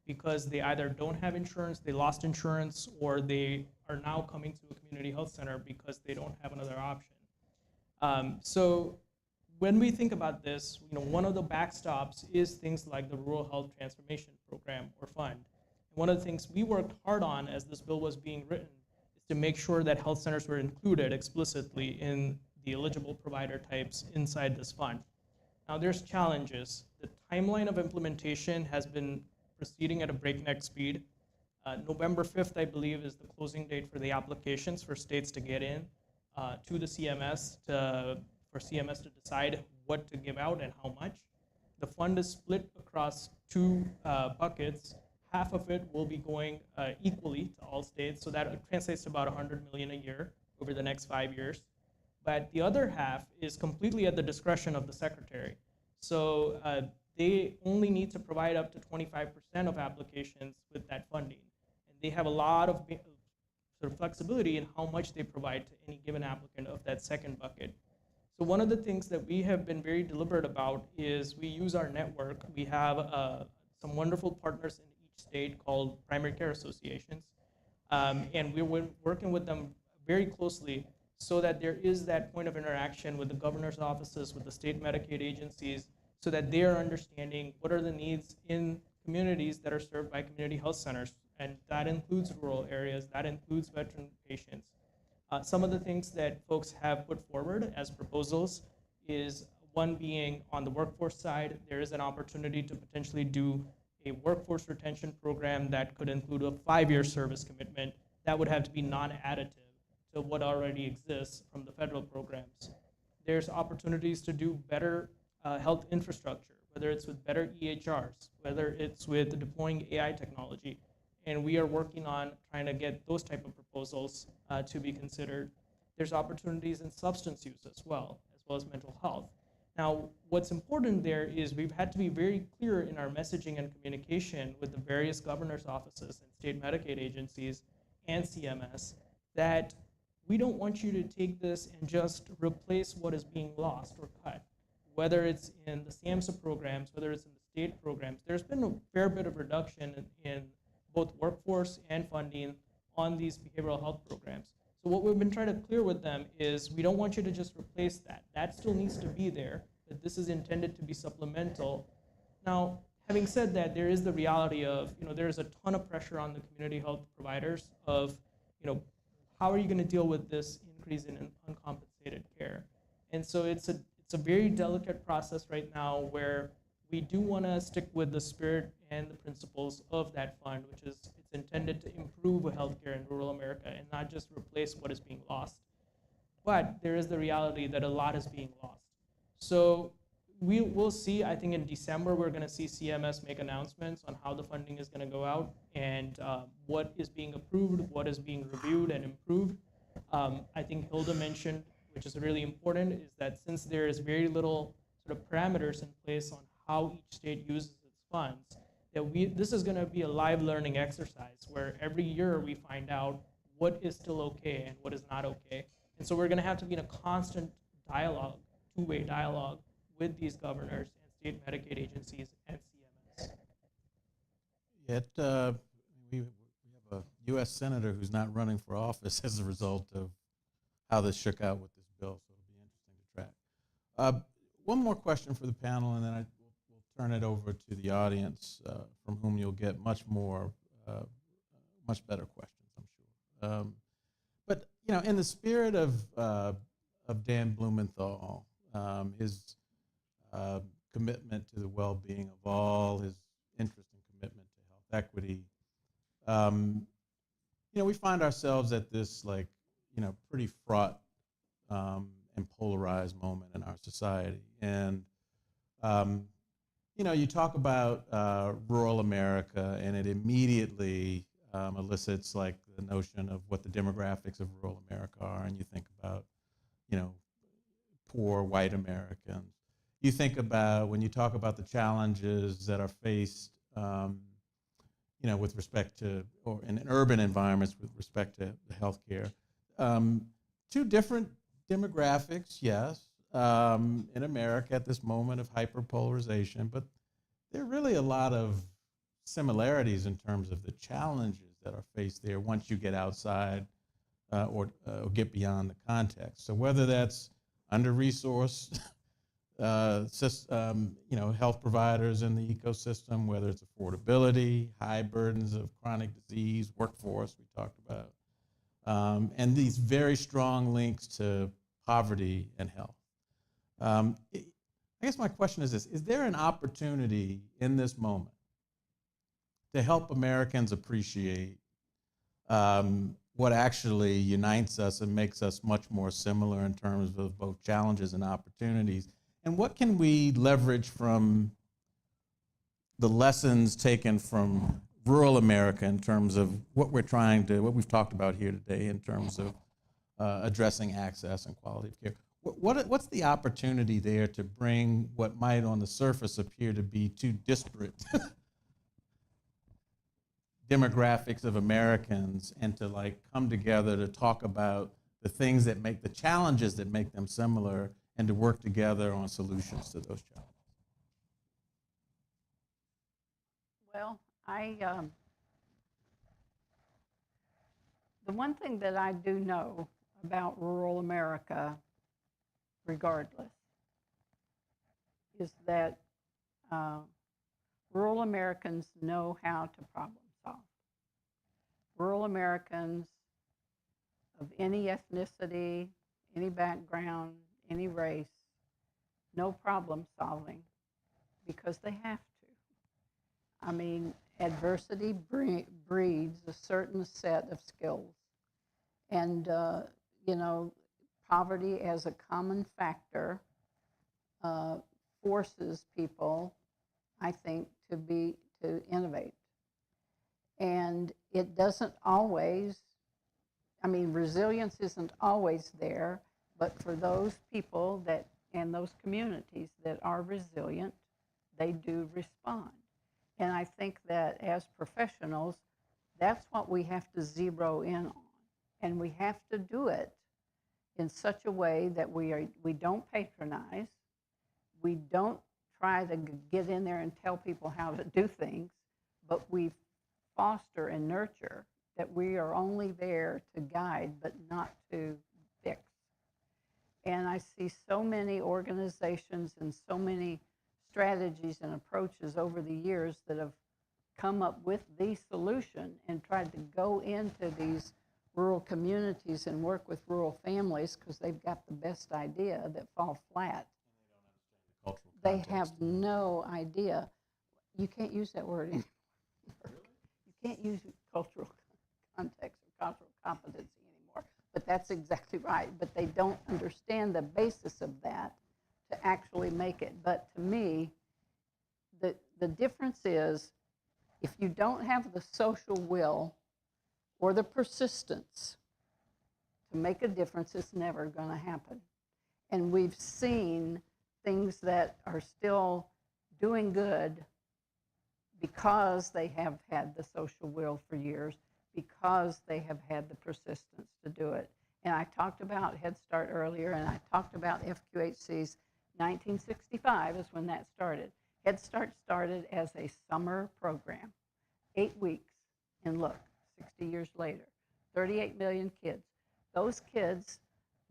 because because they either don't have insurance, they lost insurance, or they are now coming to a community health center because they don't have another option. So when we think about this, one of the backstops is things like the Rural Health Transformation Program or Fund. And one of the things we worked hard on as this bill was being written is to make sure that health centers were included explicitly in the eligible provider types inside this fund. Now there's challenges. The timeline of implementation has been proceeding at a breakneck speed. November 5th, I believe, is the closing date for the applications for states to get in to the CMS for CMS to decide what to give out and how much. The fund is split across two buckets. Half of it will be going equally to all states, so that translates to about $100 million a year over the next 5 years. But the other half is completely at the discretion of the secretary. So they only need to provide up to 25% of applications with that funding. And they have a lot of sort of flexibility in how much they provide to any given applicant of that second bucket. So one of the things that we have been very deliberate about is we use our network. We have some wonderful partners in each state called primary care associations. And we're working with them very closely so that there is that point of interaction with the governor's offices, with the state Medicaid agencies, so that they are understanding what are the needs in communities that are served by community health centers. And that includes rural areas, that includes veteran patients. Some of the things that folks have put forward as proposals is one being on the workforce side, there is an opportunity to potentially do a workforce retention program that could include a 5-year service commitment that would have to be non-additive to what already exists from the federal programs. There's opportunities to do better health infrastructure, whether it's with better EHRs, whether it's with deploying AI technology. And we are working on trying to get those type of proposals to be considered. There's opportunities in substance use as well as mental health. Now, what's important there is we've had to be very clear in our messaging and communication with the various governor's offices and state Medicaid agencies and CMS that we don't want you to take this and just replace what is being lost or cut. Whether it's in the SAMHSA programs, whether it's in the state programs, there's been a fair bit of reduction in both workforce and funding on these behavioral health programs. So what we've been trying to clear with them is we don't want you to just replace that. That still needs to be there, but this is intended to be supplemental. Now, having said that, there is the reality of, there's a ton of pressure on the community health providers of, how are you going to deal with this increase in uncompensated care? And so it's a very delicate process right now where we do want to stick with the spirit and the principles of that fund, which is it's intended to improve healthcare in rural America and not just replace what is being lost. But there is the reality that a lot is being lost. So we will see, I think in December, we're going to see CMS make announcements on how the funding is going to go out and what is being approved, what is being reviewed and improved. I think Hilda mentioned, which is really important, is that since there is very little sort of parameters in place on how each state uses its funds, that this is going to be a live learning exercise where every year we find out what is still okay and what is not okay. And so we're going to have to be in a constant dialogue, two-way dialogue with these governors and state Medicaid agencies and CMS. Yet we have a U.S. senator who's not running for office as a result of how this shook out with this bill, so it'll be interesting to track. One more question for the panel, and then we'll turn it over to the audience, from whom you'll get much better questions, I'm sure. But in the spirit of Dan Blumenthal, his commitment to the well-being of all, his interest and commitment to health equity, we find ourselves at this pretty fraught and polarized moment in our society. And you talk about rural America, and it immediately elicits the notion of what the demographics of rural America are, and you think about poor white Americans. You think about, when you talk about the challenges that are faced with respect to, or in urban environments with respect to healthcare, two different demographics, yes, in America at this moment of hyperpolarization, but there are really a lot of similarities in terms of the challenges that are faced there once you get outside or get beyond the context. So whether that's under-resourced health providers in the ecosystem, whether it's affordability, high burdens of chronic disease, workforce we talked about, and these very strong links to poverty and health. I guess my question is this: is there an opportunity in this moment to help Americans appreciate what actually unites us and makes us much more similar in terms of both challenges and opportunities? And what can we leverage from the lessons taken from rural America in terms of what we've talked about here today in terms of addressing access and quality of care? What's the opportunity there to bring what might on the surface appear to be two disparate demographics of Americans and to come together to talk about the things that make the challenges that make them similar and to work together on solutions to those challenges? Well, the one thing that I do know about rural America, regardless, is that rural Americans know how to problem solve. Rural Americans of any ethnicity, any background, any race, no problem solving because they have to. I mean, adversity breeds a certain set of skills. And, poverty as a common factor forces people, I think, to innovate. And it doesn't always, resilience isn't always there, but for those people and those communities that are resilient, they do respond. And I think that as professionals, that's what we have to zero in on. And we have to do it in such a way that we don't patronize, we don't try to get in there and tell people how to do things, but we foster and nurture that we are only there to guide but not to fix. And I see so many organizations and so many strategies and approaches over the years that have come up with the solution and tried to go into these rural communities and work with rural families because they've got the best idea that fall flat. They have no idea. You can't use that word anymore. You can't use cultural context or cultural competency anymore, but that's exactly right. But they don't understand the basis of that to actually make it. But to me, the difference is if you don't have the social will or the persistence to make a difference, it's never going to happen. And we've seen things that are still doing good because they have had the social will for years, because they have had the persistence to do it. And I talked about Head Start earlier, and I talked about FQHC's 1965 is when that started. Head Start started as a summer program, 8 weeks, and look, 60 years later, 38 million kids. Those kids,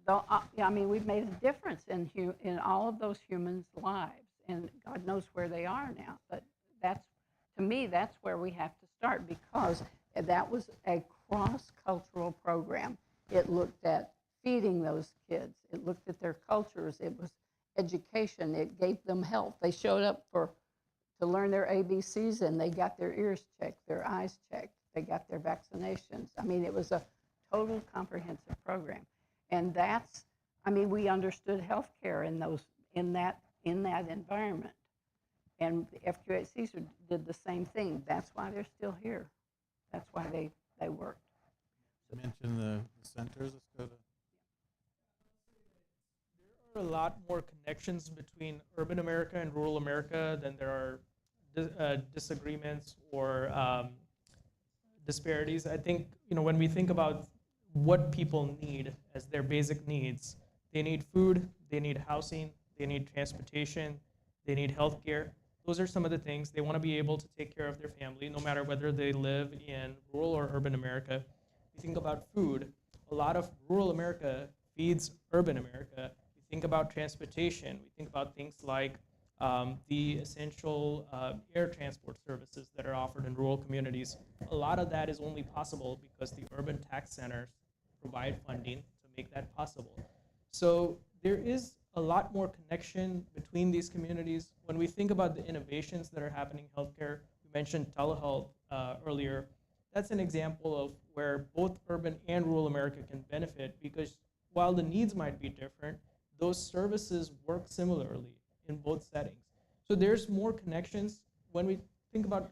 we've made a difference in all of those humans' lives, and God knows where they are now. But to me, that's where we have to start because that was a cross-cultural program. It looked at feeding those kids. It looked at their cultures. It was education. It gave them health. They showed up to learn their ABCs, and they got their ears checked, their eyes checked. They got their vaccinations. It was a total comprehensive program. And we understood healthcare in that environment. And the FQHCs did the same thing. That's why they're still here. That's why they worked. You mentioned the centers. Let's go to. There are a lot more connections between urban America and rural America than there are disagreements or disparities. I think when we think about what people need as their basic needs, they need food, they need housing, they need transportation, they need healthcare. Those are some of the things. They want to be able to take care of their family, no matter whether they live in rural or urban America. We think about food. A lot of rural America feeds urban America. We think about transportation. We think about things like the essential air transport services that are offered in rural communities. A lot of that is only possible because the urban tax centers provide funding to make that possible. So there is a lot more connection between these communities. When we think about the innovations that are happening in healthcare, we mentioned telehealth earlier. That's an example of where both urban and rural America can benefit, because while the needs might be different, those services work similarly in both settings. So there's more connections. When we think about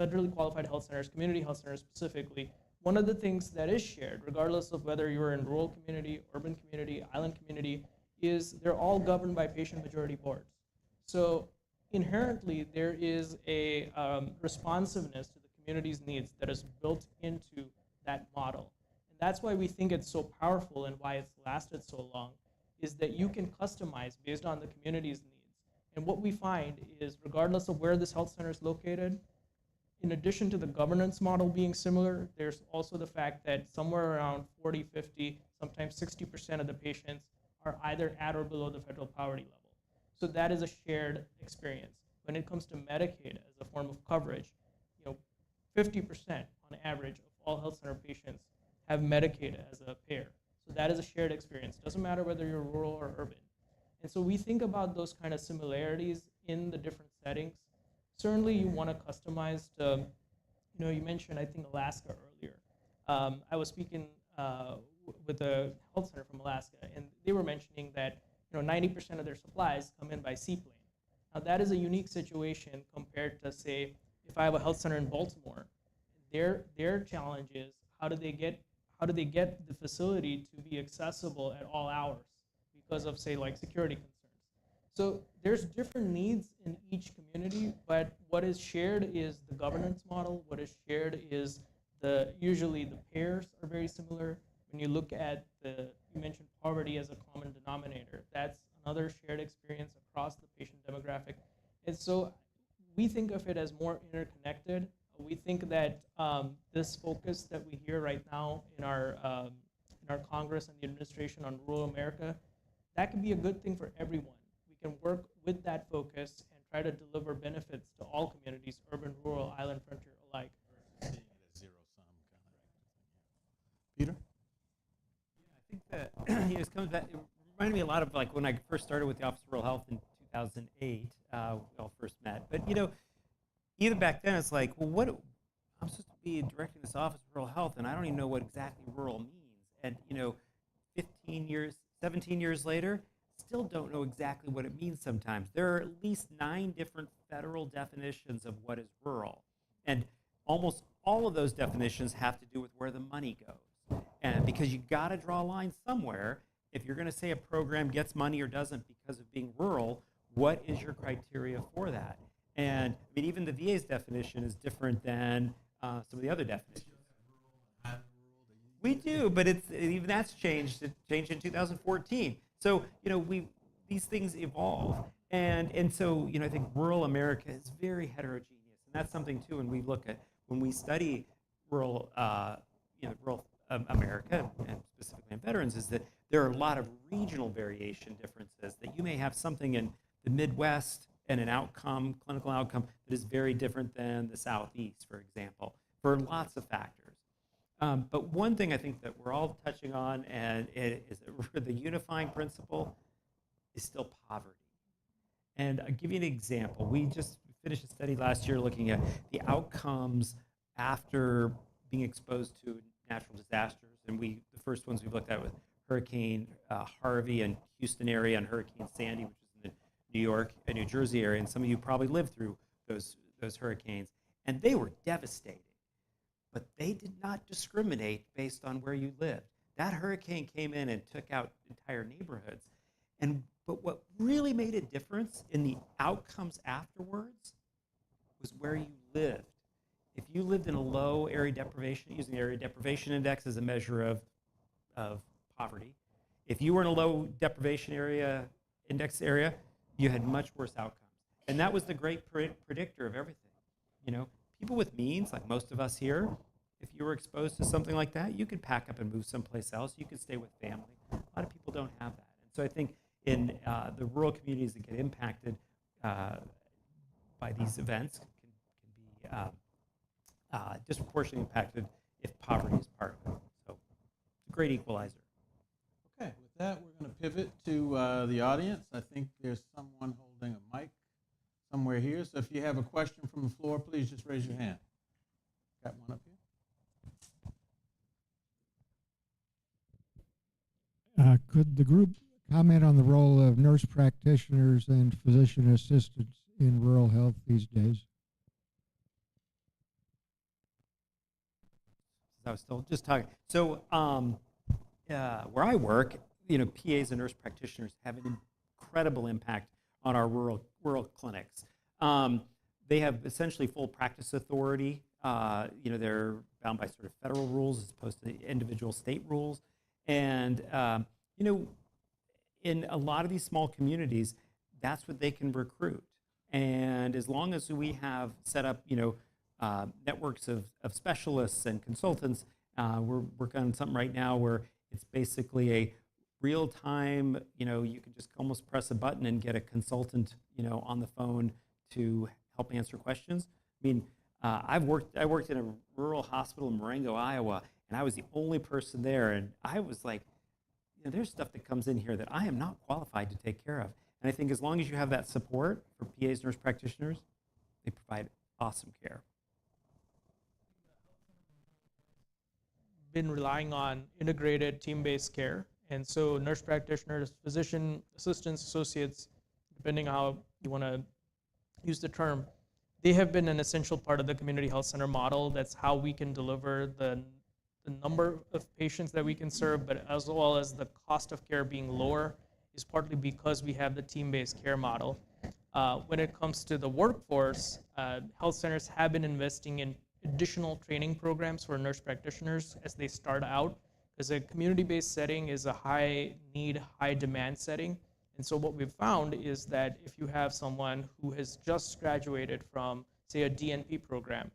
federally qualified health centers, community health centers specifically, one of the things that is shared, regardless of whether you're in rural community, urban community, island community, is they're all governed by patient majority boards. So inherently, there is a responsiveness to the community's needs that is built into that model. And that's why we think it's so powerful and why it's lasted so long, is that you can customize based on the community's needs. And what we find is, regardless of where this health center is located, in addition to the governance model being similar, there's also the fact that somewhere around 40, 50, sometimes 60% of the patients are either at or below the federal poverty level. So that is a shared experience. When it comes to Medicaid as a form of coverage, 50% on average of all health center patients have Medicaid as a payer. So that is a shared experience. Doesn't matter whether you're rural or urban. And so we think about those kind of similarities in the different settings. Certainly you want to customize to, you mentioned, I think, Alaska earlier. I was speaking with a health center from Alaska, and they were mentioning that 90% of their supplies come in by seaplane. Now that is a unique situation compared to, say, if I have a health center in Baltimore. Their challenge is how do they get the facility to be accessible at all hours because of, say, like security concerns. So there's different needs in each community, but what is shared is the governance model. What is shared is usually the payers are very similar. When you look at you mentioned poverty as a common denominator, that's another shared experience across the patient demographic. And so we think of it as more interconnected. We think that this focus that we hear right now in our Congress and the administration on rural America, that can be a good thing for everyone. We can work with that focus and try to deliver benefits to all communities, urban, rural, island, frontier alike. Seeing it as zero-sum kind of. Peter? Yeah, I think that it comes back. It reminded me a lot of like when I first started with the Office of Rural Health in 2008. We all first met, but even back then, it's like, well, I'm supposed to be directing this Office of Rural Health, and I don't even know what exactly rural means. And 15 years, 17 years later, still don't know exactly what it means sometimes. There are at least 9 different federal definitions of what is rural. And almost all of those definitions have to do with where the money goes. And because you got to draw a line somewhere, if you're going to say a program gets money or doesn't because of being rural, what is your criteria for that? And I mean, even the VA's definition is different than some of the other definitions. We do, but even that's changed. It changed in 2014. So these things evolve, and so I think rural America is very heterogeneous, and that's something too. When we study rural America, and specifically in veterans, is that there are a lot of regional variation differences. That you may have something in the Midwest and an clinical outcome that is very different than the Southeast, for example, for lots of factors. But one thing I think that we're all touching on, and it is the unifying principle, is still poverty. And I'll give you an example. We just finished a study last year looking at the outcomes after being exposed to natural disasters. And the first ones we've looked at with Hurricane Harvey and Houston area, and Hurricane Sandy, which is in the New York and New Jersey area. And some of you probably lived through those hurricanes. And they were devastating. But they did not discriminate based on where you lived. That hurricane came in and took out entire neighborhoods. But what really made a difference in the outcomes afterwards was where you lived. If you lived in a low area deprivation, using the area deprivation index as a measure of poverty, if you were in a low deprivation index area, you had much worse outcomes. And that was the great predictor of everything. You know, people with means, like most of us here, if you were exposed to something like that, you could pack up and move someplace else. You could stay with family. A lot of people don't have that. And so I think in the rural communities that get impacted by these events can be disproportionately impacted if poverty is part of it. So it's a great equalizer. Okay, with that, we're going to pivot to the audience. I think there's someone holding a mic somewhere here. So if you have a question from the floor, please just raise your hand. Got one up here. Could the group comment on the role of nurse practitioners and physician assistants in rural health these days? I was still just talking. So where I work, you know, PAs and nurse practitioners have an incredible impact on our rural clinics. They have essentially full practice authority. You know, they're bound by sort of federal rules as opposed to individual state rules. And, you know, in a lot of these small communities, that's what they can recruit. And as long as we have set up, you know, networks of specialists and consultants, we're working on something right now where it's basically a real-time, you know, you can just almost press a button and get a consultant, you know, on the phone to help answer questions. I mean, I worked in a rural hospital in Marengo, Iowa, and I was the only person there, and I was like, you know, there's stuff that comes in here that I am not qualified to take care of. And I think as long as you have that support for PAs, nurse practitioners, they provide awesome care. Been relying on integrated team-based care. And so nurse practitioners, physician assistants, associates, depending on how you want to use the term, they have been an essential part of the community health center model. That's how we can deliver the number of patients that we can serve, but as well as the cost of care being lower is partly because we have the team-based care model. When it comes to the workforce, health centers have been investing in additional training programs for nurse practitioners as they start out, because a community-based setting is a high need, high demand setting. And so what we've found is that if you have someone who has just graduated from, say, a DNP program,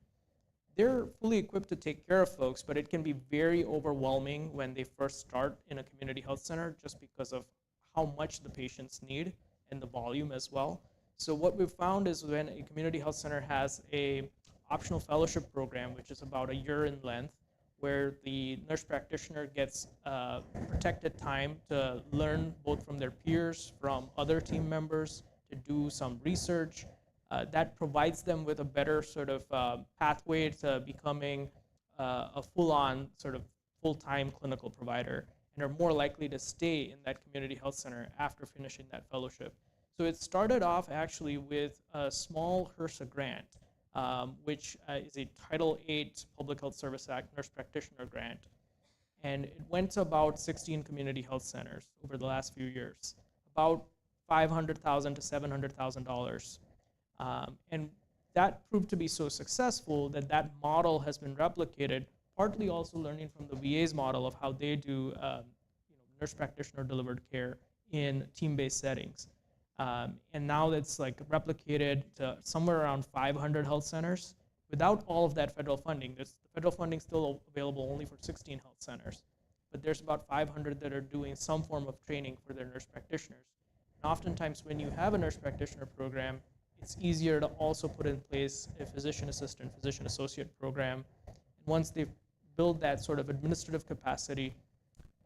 they're fully equipped to take care of folks, but it can be very overwhelming when they first start in a community health center just because of how much the patients need and the volume as well. So what we've found is when a community health center has a optional fellowship program, which is about a year in length, where the nurse practitioner gets protected time to learn both from their peers, from other team members, to do some research. That provides them with a better sort of pathway to becoming a full-on sort of full-time clinical provider, and are more likely to stay in that community health center after finishing that fellowship. So it started off actually with a small HRSA grant, which is a Title VIII Public Health Service Act nurse practitioner grant. And it went to about 16 community health centers over the last few years, about $500,000 to $700,000. And that proved to be so successful that that model has been replicated, partly also learning from the VA's model of how they do nurse practitioner delivered care in team-based settings. And now that's like replicated to somewhere around 500 health centers without all of that federal funding. The federal funding is still available only for 16 health centers, but there's about 500 that are doing some form of training for their nurse practitioners. And oftentimes when you have a nurse practitioner program, it's easier to also put in place a physician assistant, physician associate program. And once they build that sort of administrative capacity,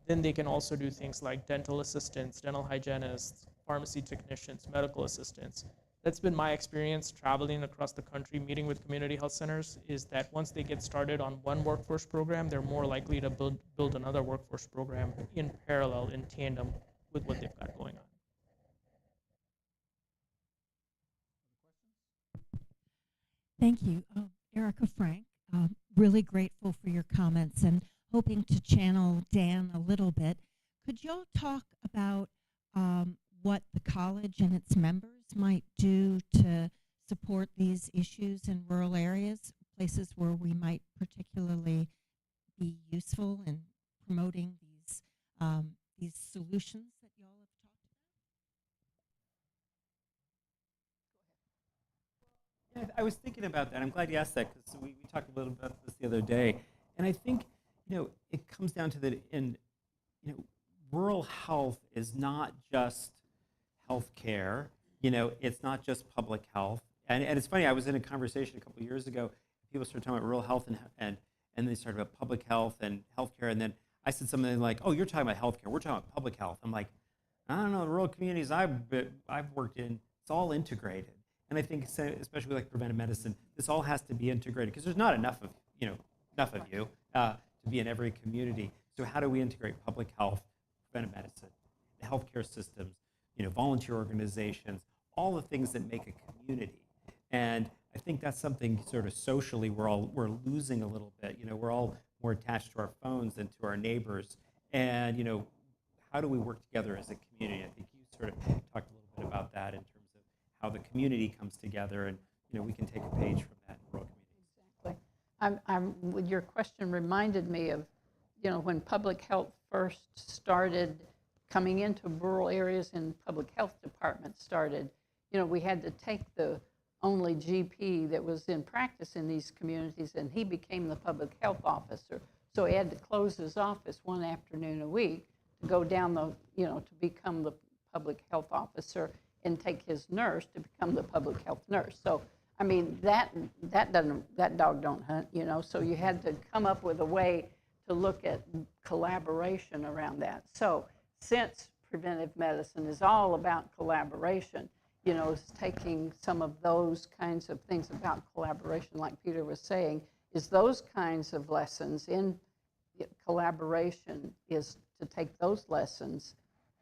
then they can also do things like dental assistants, dental hygienists, pharmacy technicians, medical assistants. That's been my experience traveling across the country, meeting with community health centers, is that once they get started on one workforce program, they're more likely to build another workforce program in parallel, in tandem with what they've got going on. Thank you. Erica Frank, really grateful for your comments and hoping to channel Dan a little bit. Could y'all talk about what the college and its members might do to support these issues in rural areas, places where we might particularly be useful in promoting these solutions that y'all have talked I was thinking about that. I'm glad you asked that because we talked a little about this the other day. And I think, it comes down to rural health is not just healthcare. It's not just public health. And it's funny, I was in a conversation a couple of years ago. People started talking about rural health and they started about public health and healthcare. And then I said something like, "Oh, you're talking about healthcare. We're talking about public health." I'm like, I don't know, the rural communities I've worked in, it's all integrated. And I think, especially with like preventive medicine, this all has to be integrated because there's not enough of you to be in every community. So how do we integrate public health, preventive medicine, the healthcare systems, volunteer organizations, all the things that make a community? And I think that's something sort of socially we're losing a little bit. We're all more attached to our phones than to our neighbors. And how do we work together as a community? I think you sort of talked a little bit about that in terms of how the community comes together, and we can take a page from that in rural communities. Exactly. Your question reminded me of, when public health first started coming into rural areas and public health departments started, we had to take the only GP that was in practice in these communities, and he became the public health officer. So he had to close his office one afternoon a week to go down to become the public health officer and take his nurse to become the public health nurse. So, I mean, that dog don't hunt, so you had to come up with a way to look at collaboration around that. So since preventive medicine is all about collaboration, is taking some of those kinds of things about collaboration, like Peter was saying, is those kinds of lessons in collaboration is to take those lessons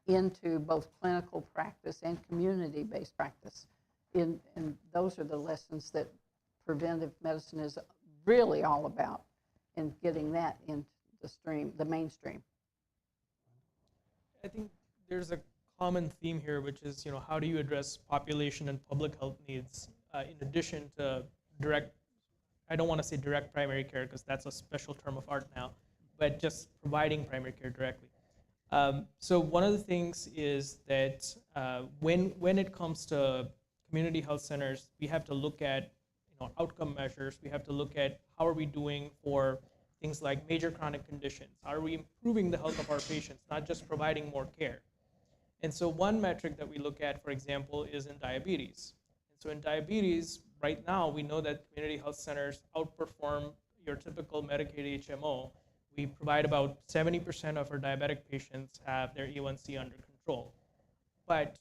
into both clinical practice and community-based practice. And those are the lessons that preventive medicine is really all about, and getting that into the mainstream. I think there's a common theme here, which is, how do you address population and public health needs in addition to direct, I don't want to say direct primary care because that's a special term of art now, but just providing primary care directly. So one of the things is that when it comes to community health centers, we have to look at outcome measures. We have to look at how are we doing for things like major chronic conditions. How are we improving the health of our patients, not just providing more care? And so one metric that we look at, for example, is in diabetes. And so in diabetes, right now, we know that community health centers outperform your typical Medicaid HMO. We provide about 70% of our diabetic patients have their A1C under control. But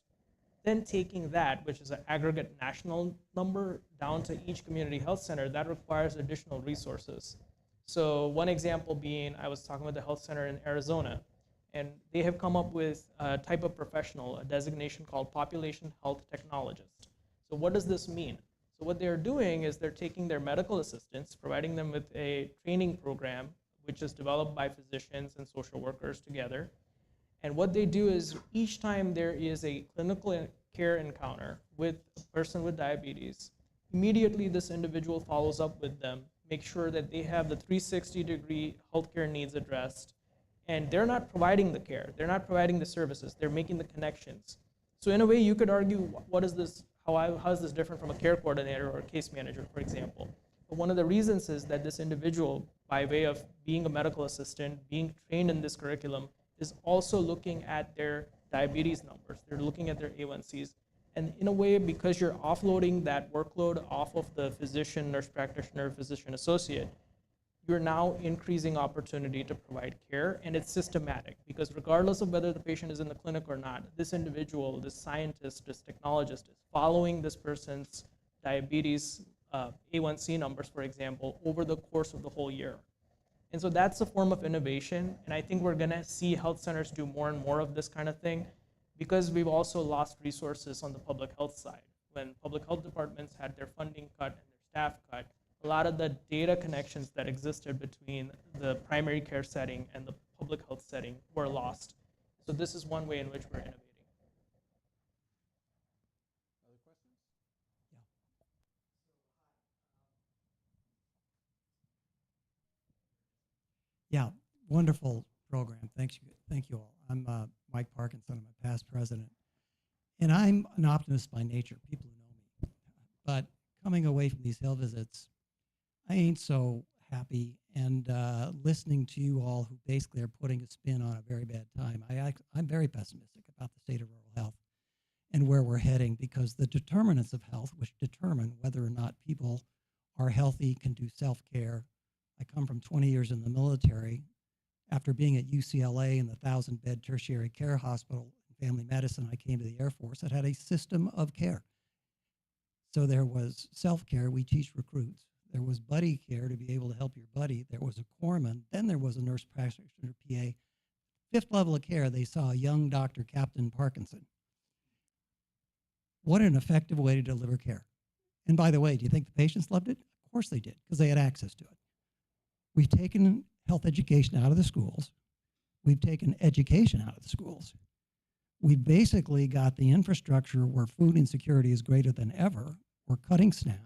then taking that, which is an aggregate national number, down to each community health center, that requires additional resources. So one example being, I was talking with the health center in Arizona, and they have come up with a type of professional, a designation called population health technologist. So what does this mean? So what they're doing is they're taking their medical assistants, providing them with a training program, which is developed by physicians and social workers together. And what they do is each time there is a clinical care encounter with a person with diabetes, immediately this individual follows up with them, make sure that they have the 360-degree healthcare needs addressed. And they're not providing the care, they're not providing the services, they're making the connections. So in a way, you could argue, what is this? How is this different from a care coordinator or a case manager, for example? But one of the reasons is that this individual, by way of being a medical assistant, being trained in this curriculum, is also looking at their diabetes numbers. They're looking at their A1Cs. And in a way, because you're offloading that workload off of the physician, nurse practitioner, physician associate, you're now increasing opportunity to provide care, and it's systematic, because regardless of whether the patient is in the clinic or not, this individual, this scientist, this technologist is following this person's diabetes A1C numbers, for example, over the course of the whole year. And so that's a form of innovation, and I think we're gonna see health centers do more and more of this kind of thing, because we've also lost resources on the public health side. When public health departments had their funding cut and their staff cut, a lot of the data connections that existed between the primary care setting and the public health setting were lost. So this is one way in which we're innovating. Other questions? Yeah, wonderful program. Thank you all. I'm Mike Parkinson. I'm a past president. And I'm an optimist by nature, people who know me. But coming away from these Hill visits, I ain't so happy. And listening to you all who basically are putting a spin on a very bad time, I'm very pessimistic about the state of rural health and where we're heading, because the determinants of health, which determine whether or not people are healthy, can do self-care. I come from 20 years in the military. After being at UCLA in the 1,000-bed tertiary care hospital in family medicine, I came to the Air Force that had a system of care. So there was self-care, we teach recruits. There was buddy care to be able to help your buddy. There was a corpsman. Then there was a nurse practitioner, PA. Fifth level of care, they saw a young doctor, Captain Parkinson. What an effective way to deliver care. And by the way, do you think the patients loved it? Of course they did, because they had access to it. We've taken health education out of the schools. We've taken education out of the schools. We've basically got the infrastructure where food insecurity is greater than ever. We're cutting SNAP.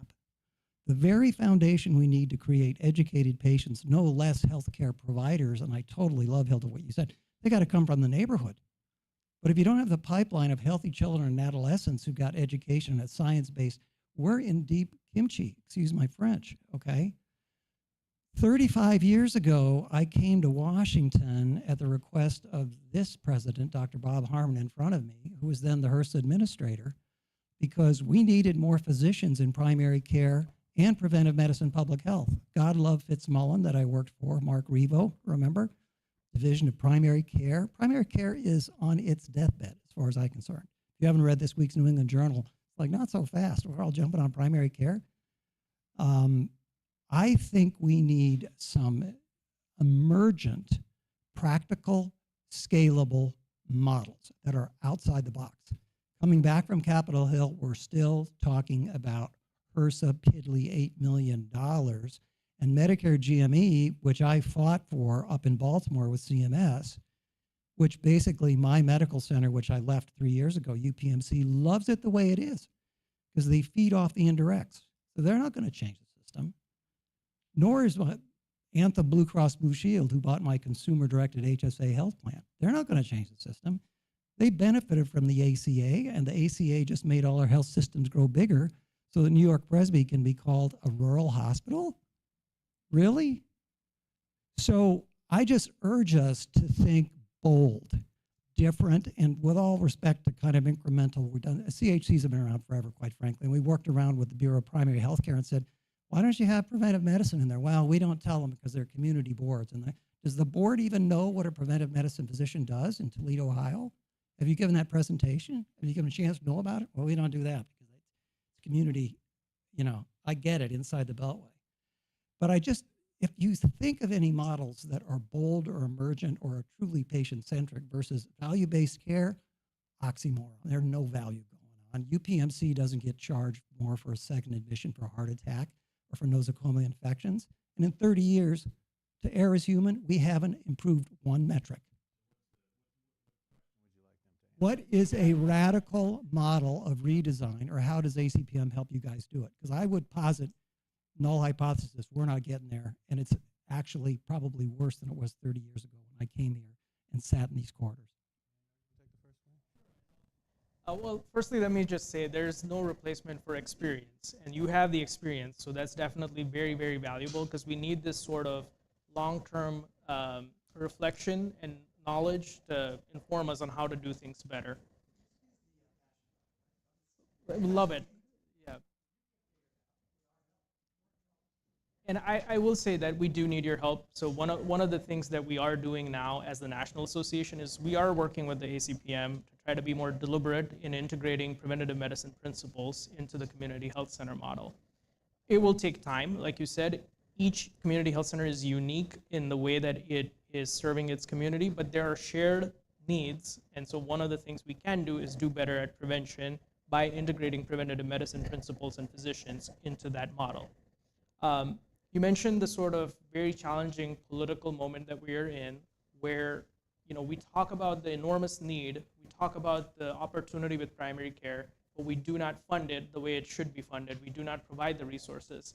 The very foundation we need to create educated patients, no less healthcare providers, and I totally love, Hilda, what you said, they got to come from the neighborhood. But if you don't have the pipeline of healthy children and adolescents who got education that's science-based, we're in deep kimchi, excuse my French, okay? 35 years ago, I came to Washington at the request of this president, Dr. Bob Harmon, in front of me, who was then the HRSA administrator, because we needed more physicians in primary care and preventive medicine public health. God love Fitzmullen that I worked for, Mark Revo, remember? Division of Primary Care. Primary care is on its deathbed, as far as I'm concerned. If you haven't read this week's New England Journal, it's like, not so fast. We're all jumping on primary care. I think we need some emergent, practical, scalable models that are outside the box. Coming back from Capitol Hill, we're still talking about HRSA piddly $8 million, and Medicare GME, which I fought for up in Baltimore with CMS, which basically my medical center, which I left 3 years ago, UPMC, loves it the way it is because they feed off the indirects. So they're not going to change the system. Nor is Anthem Blue Cross Blue Shield, who bought my consumer-directed HSA health plan. They're not going to change the system. They benefited from the ACA, and the ACA just made all our health systems grow bigger so that New York Presby can be called a rural hospital? Really? So I just urge us to think bold, different, and with all respect to kind of incremental, we've done, CHCs have been around forever, quite frankly. And we worked around with the Bureau of Primary Health Care and said, why don't you have preventive medicine in there? Well, we don't tell them because they're community boards. And does the board even know what a preventive medicine physician does in Toledo, Ohio? Have you given that presentation? Have you given a chance to know about it? Well, we don't do that because it's community, you know, I get it, inside the Beltway. But if you think of any models that are bold or emergent or are truly patient-centric versus value-based care, oxymoron. There's no value going on. UPMC doesn't get charged more for a second admission for a heart attack or for nosocomial infections. And in 30 years, to err as human, we haven't improved one metric. What is a radical model of redesign, or how does ACPM help you guys do it? Because I would posit, null hypothesis, we're not getting there, and it's actually probably worse than it was 30 years ago when I came here and sat in these corridors. Well, firstly, let me just say there's no replacement for experience, and you have the experience, so that's definitely very, very valuable because we need this sort of long-term reflection and knowledge to inform us on how to do things better. I love it. Yeah. And I will say that we do need your help. So one of the things that we are doing now as the National Association is we are working with the ACPM to try to be more deliberate in integrating preventative medicine principles into the community health center model. It will take time. Like you said, each community health center is unique in the way that it is serving its community, but there are shared needs. And so one of the things we can do is do better at prevention by integrating preventative medicine principles and physicians into that model. You mentioned the sort of very challenging political moment that we are in where, you know, we talk about the enormous need, we talk about the opportunity with primary care, but we do not fund it the way it should be funded. We do not provide the resources.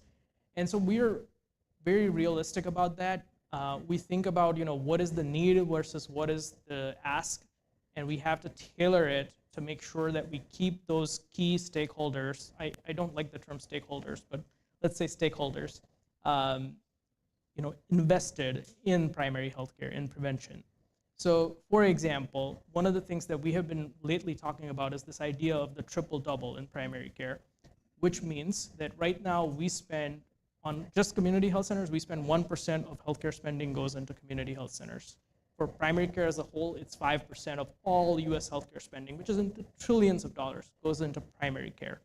And so we're very realistic about that. We think about, you know, what is the need versus what is the ask, and we have to tailor it to make sure that we keep those key stakeholders. I don't like the term stakeholders, but let's say stakeholders, invested in primary healthcare, in prevention. So, for example, one of the things that we have been lately talking about is this idea of the triple double in primary care, which means that right now we spend on just community health centers, we spend 1% of healthcare spending goes into community health centers. For primary care as a whole, it's 5% of all US healthcare spending, which is in the trillions of dollars, goes into primary care.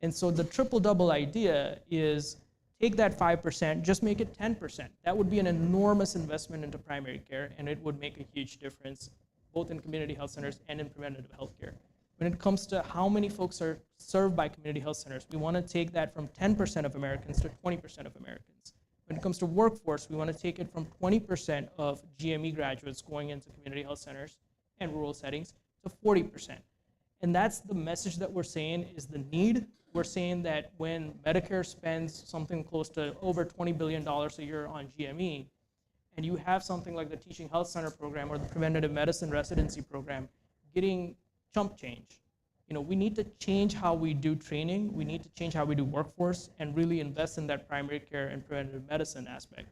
And so the triple double idea is take that 5%, just make it 10%. That would be an enormous investment into primary care, and it would make a huge difference both in community health centers and in preventative healthcare. When it comes to how many folks are served by community health centers, we want to take that from 10% of Americans to 20% of Americans. When it comes to workforce, we want to take it from 20% of GME graduates going into community health centers and rural settings to 40%. And that's the message that we're saying is the need. We're saying that when Medicare spends something close to over $20 billion a year on GME, and you have something like the Teaching Health Center program or the Preventative Medicine Residency program getting chump change, we need to change how we do training, we need to change how we do workforce, and really invest in that primary care and preventative medicine aspect.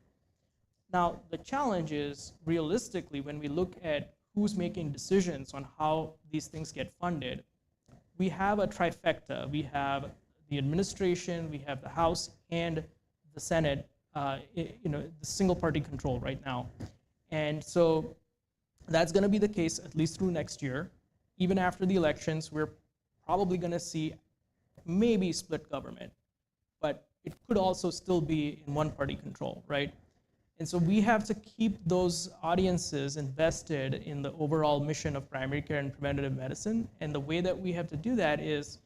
Now, the challenge is, realistically, when we look at who's making decisions on how these things get funded, we have a trifecta. We have the administration, we have the House, and the Senate, the single party control right now. And so that's going to be the case at least through next year. Even after the elections, we're probably going to see maybe split government, but it could also still be in one party control, right? And so we have to keep those audiences invested in the overall mission of primary care and preventative medicine. And the way that we have to do that is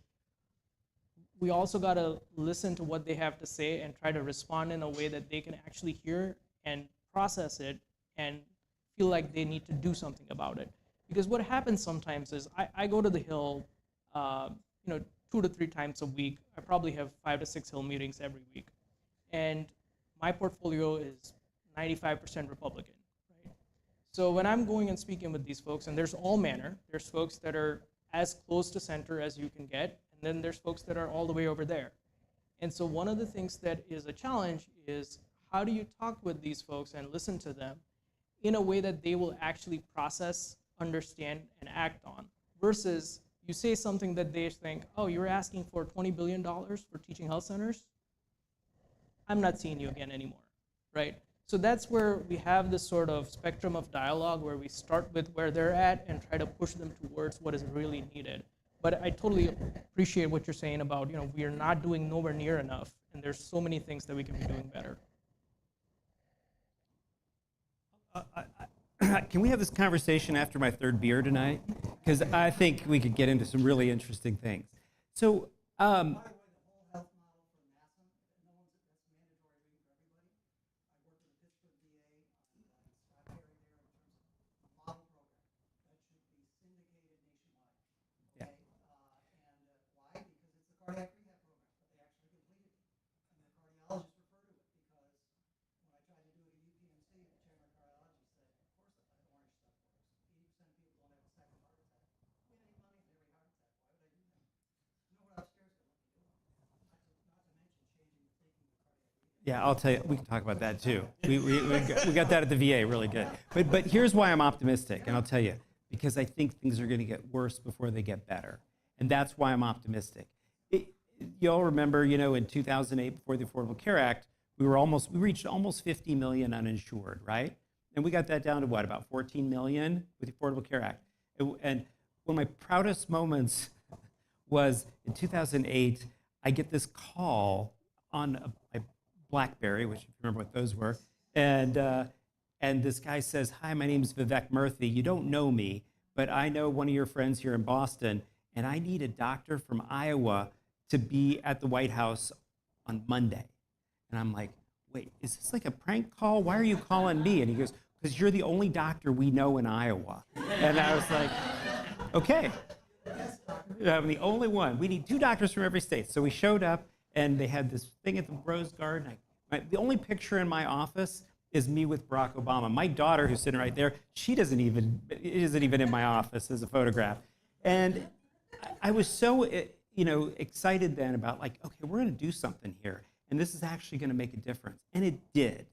we also got to listen to what they have to say and try to respond in a way that they can actually hear and process it and feel like they need to do something about it. Because what happens sometimes is I go to the Hill 2 to 3 times a week. I probably have 5 to 6 Hill meetings every week. And my portfolio is 95% Republican, right? So when I'm going and speaking with these folks, and there's all manner, there's folks that are as close to center as you can get, and then there's folks that are all the way over there. And so one of the things that is a challenge is how do you talk with these folks and listen to them in a way that they will actually process, understand, and act on, versus you say something that they think, oh, you're asking for $20 billion for teaching health centers? I'm not seeing you again anymore, right? So that's where we have this sort of spectrum of dialogue where we start with where they're at and try to push them towards what is really needed. But I totally appreciate what you're saying about, we are not doing nowhere near enough, and there's so many things that we can be doing better. Can we have this conversation after my third beer tonight? Because I think we could get into some really interesting things. So, yeah, I'll tell you, we can talk about that too. We got that at the VA, really good. But here's why I'm optimistic, and I'll tell you, because I think things are going to get worse before they get better. And that's why I'm optimistic. You all remember, in 2008, before the Affordable Care Act, we reached almost 50 million uninsured, right? And we got that down to what, about 14 million with the Affordable Care Act. And one of my proudest moments was in 2008, I get this call on my BlackBerry, which if you remember what those were, and this guy says, hi, my name is Vivek Murthy. You don't know me, but I know one of your friends here in Boston, and I need a doctor from Iowa to be at the White House on Monday. And I'm like, wait, is this like a prank call? Why are you calling me? And he goes, because you're the only doctor we know in Iowa. And I was like, okay, I'm the only one. We need 2 doctors from every state. So we showed up, and they had this thing at the Rose Garden. The only picture in my office is me with Barack Obama. My daughter, who's sitting right there, it isn't even in my office as a photograph. And I was so excited then about like, okay, we're going to do something here, and this is actually going to make a difference, and it did.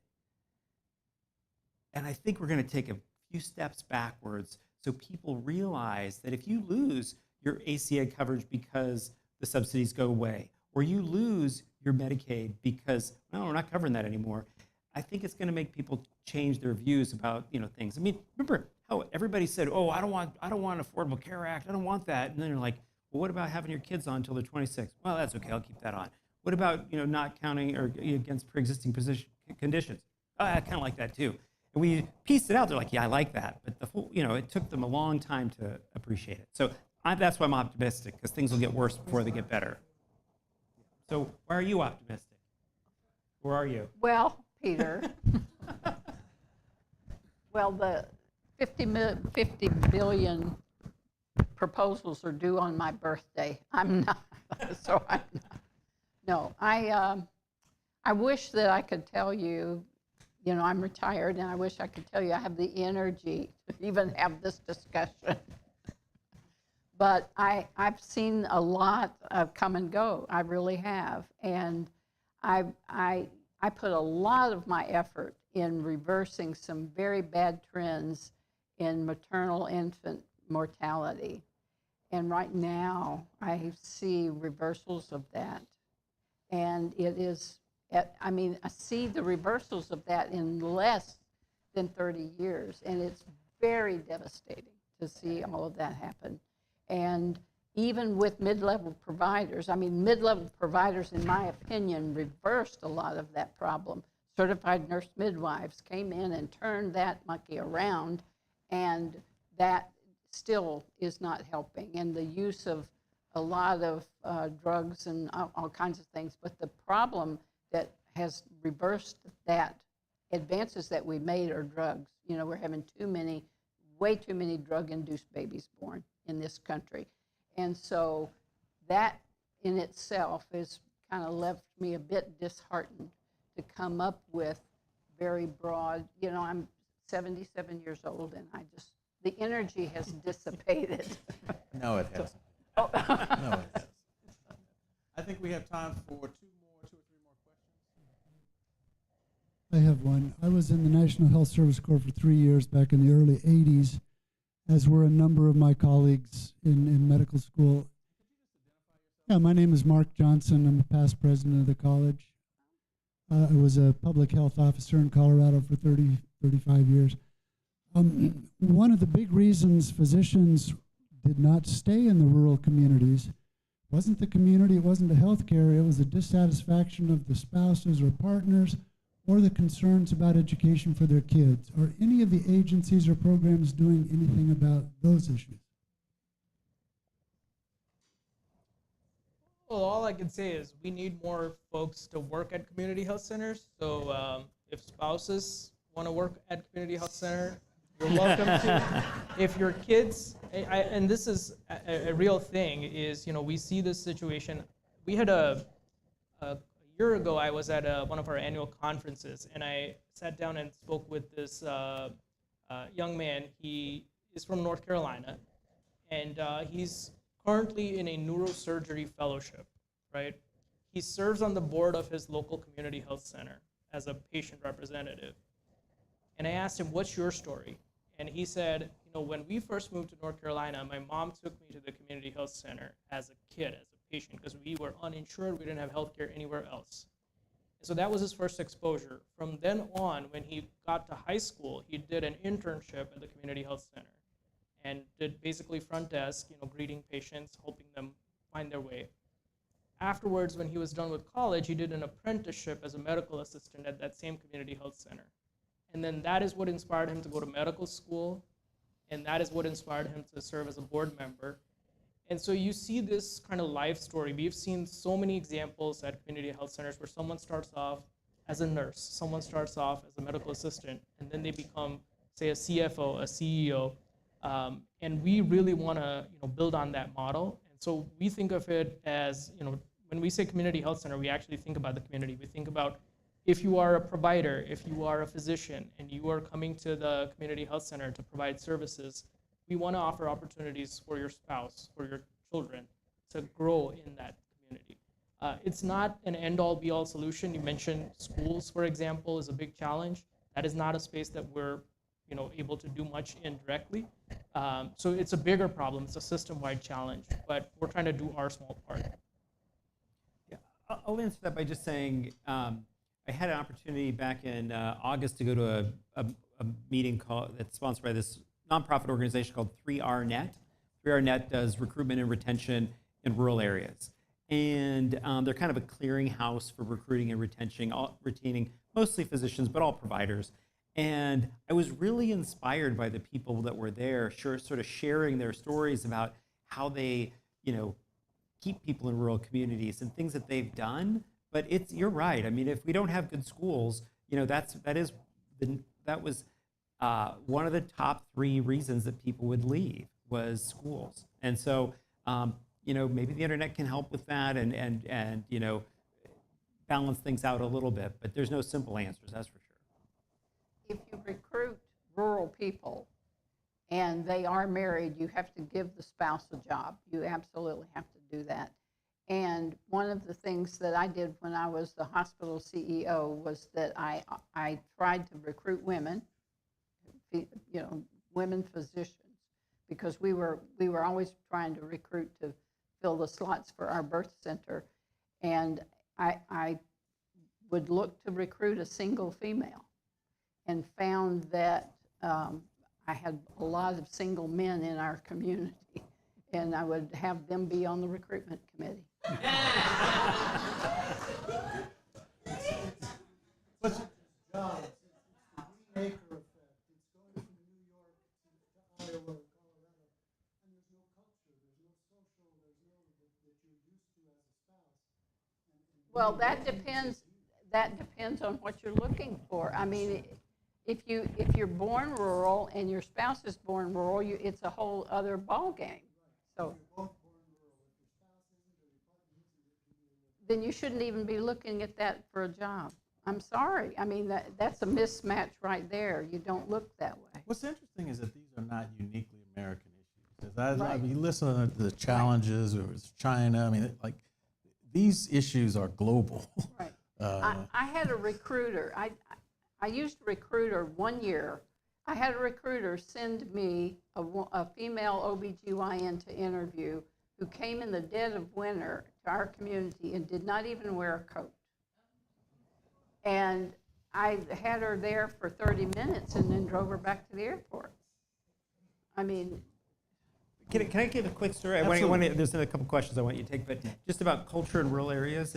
And I think we're going to take a few steps backwards so people realize that if you lose your ACA coverage because the subsidies go away, or you lose your Medicaid because, no, we're not covering that anymore, I think it's going to make people change their views about things. I mean, remember how everybody said, "Oh, I don't want Affordable Care Act. I don't want that." And then they're like, "Well, what about having your kids on until they're 26?" Well, that's okay. I'll keep that on. What about not counting or against pre-existing conditions? Oh, I kind of like that too. And we pieced it out. They're like, "Yeah, I like that," but the whole, it took them a long time to appreciate it. So that's why I'm optimistic, because things will get worse before they get better. So why are you optimistic? Where are you? Well, Peter, well, the 50 billion proposals are due on my birthday. I'm not, so I'm not. No, I wish that I could tell you, I'm retired, and I wish I could tell you I have the energy to even have this discussion. But I've seen a lot of come and go. I really have, and I put a lot of my effort in reversing some very bad trends in maternal infant mortality. And right now, I see reversals of that. And it is, I see the reversals of that in less than 30 years. And it's very devastating to see all of that happen. And even with mid-level providers, mid-level providers, in my opinion, reversed a lot of that problem. Certified nurse midwives came in and turned that monkey around, and that still is not helping. And the use of a lot of drugs and all kinds of things. But the problem that has reversed that, advances that we made, are drugs. We're having way too many drug-induced babies born in this country. And so that in itself has kind of left me a bit disheartened to come up with very broad, I'm 77 years old, and the energy has dissipated. No, it hasn't. Oh. No, it hasn't. I think we have time for two or three more questions. I have one. I was in the National Health Service Corps for 3 years back in the early 80s, as were a number of my colleagues in medical school. Yeah, my name is Mark Johnson. I'm a past president of the college. I was a public health officer in Colorado for 35 years. One of the big reasons physicians did not stay in the rural communities wasn't the community, it wasn't the healthcare, it was the dissatisfaction of the spouses or partners, or the concerns about education for their kids. Are any of the agencies or programs doing anything about those issues? Well, all I can say is we need more folks to work at community health centers. So if spouses want to work at community health center, you're welcome to. If your kids, and this is a real thing, is, we see this situation. We had a year ago, I was at one of our annual conferences, and I sat down and spoke with this young man. He is from North Carolina, and he's currently in a neurosurgery fellowship, right? He serves on the board of his local community health center as a patient representative. And I asked him, "What's your story?" And he said, when we first moved to North Carolina, my mom took me to the community health center as a kid, as a patient, because we were uninsured, we didn't have health care anywhere else. So that was his first exposure. From then on, when he got to high school, he did an internship at the community health center and did basically front desk, greeting patients, helping them find their way. Afterwards, when he was done with college, he did an apprenticeship as a medical assistant at that same community health center. And then that is what inspired him to go to medical school, and that is what inspired him to serve as a board member. And so you see this kind of life story. We've seen so many examples at community health centers where someone starts off as a nurse, someone starts off as a medical assistant, and then they become, say, a CFO, a CEO. And we really want to build on that model. And so we think of it as, when we say community health center, we actually think about the community. We think about, if you are a provider, if you are a physician, and you are coming to the community health center to provide services, we want to offer opportunities for your spouse, for your children to grow in that community. It's not an end-all be-all solution. You mentioned schools, for example, is a big challenge. That is not a space that we're able to do much in directly. So it's a bigger problem. It's a system-wide challenge, but we're trying to do our small part. Yeah, I'll answer that by just saying I had an opportunity back in August to go to a meeting that's sponsored by this nonprofit organization called 3RNet. 3RNet does recruitment and retention in rural areas. And they're kind of a clearinghouse for recruiting and retaining mostly physicians, but all providers. And I was really inspired by the people that were there, sort of sharing their stories about how they, keep people in rural communities and things that they've done. But you're right. I mean, if we don't have good schools, that was one of the top 3 reasons that people would leave was schools. And so, maybe the internet can help with that and balance things out a little bit. But there's no simple answers, that's for sure. If you recruit rural people and they are married, you have to give the spouse a job. You absolutely have to do that. And one of the things that I did when I was the hospital CEO was that I tried to recruit women, women physicians, because we were always trying to recruit to fill the slots for our birth center. And I would look to recruit a single female, and found that I had a lot of single men in our community, and I would have them be on the recruitment committee. What's your job? It's the Green Acre effect. It's going from New York to Iowa or Colorado, and there's no culture, there's no social, there's no that you're used to as a spouse. Well, that depends. That depends on what you're looking for. I mean, if you're born rural and your spouse is born rural, it's a whole other ball game. So then you shouldn't even be looking at that for a job. I'm sorry. I mean, that's a mismatch right there. You don't look that way. What's interesting is that these are not uniquely American issues. I mean, you listen to the challenges, or it's China. I mean, these issues are global. Right. I had a recruiter. I used a recruiter one year. I had a recruiter send me a female OBGYN to interview who came in the dead of winter to our community and did not even wear a coat. And I had her there for 30 minutes and then drove her back to the airport. I mean, Can I give a quick story? There's a couple questions I want you to take, but just about culture in rural areas.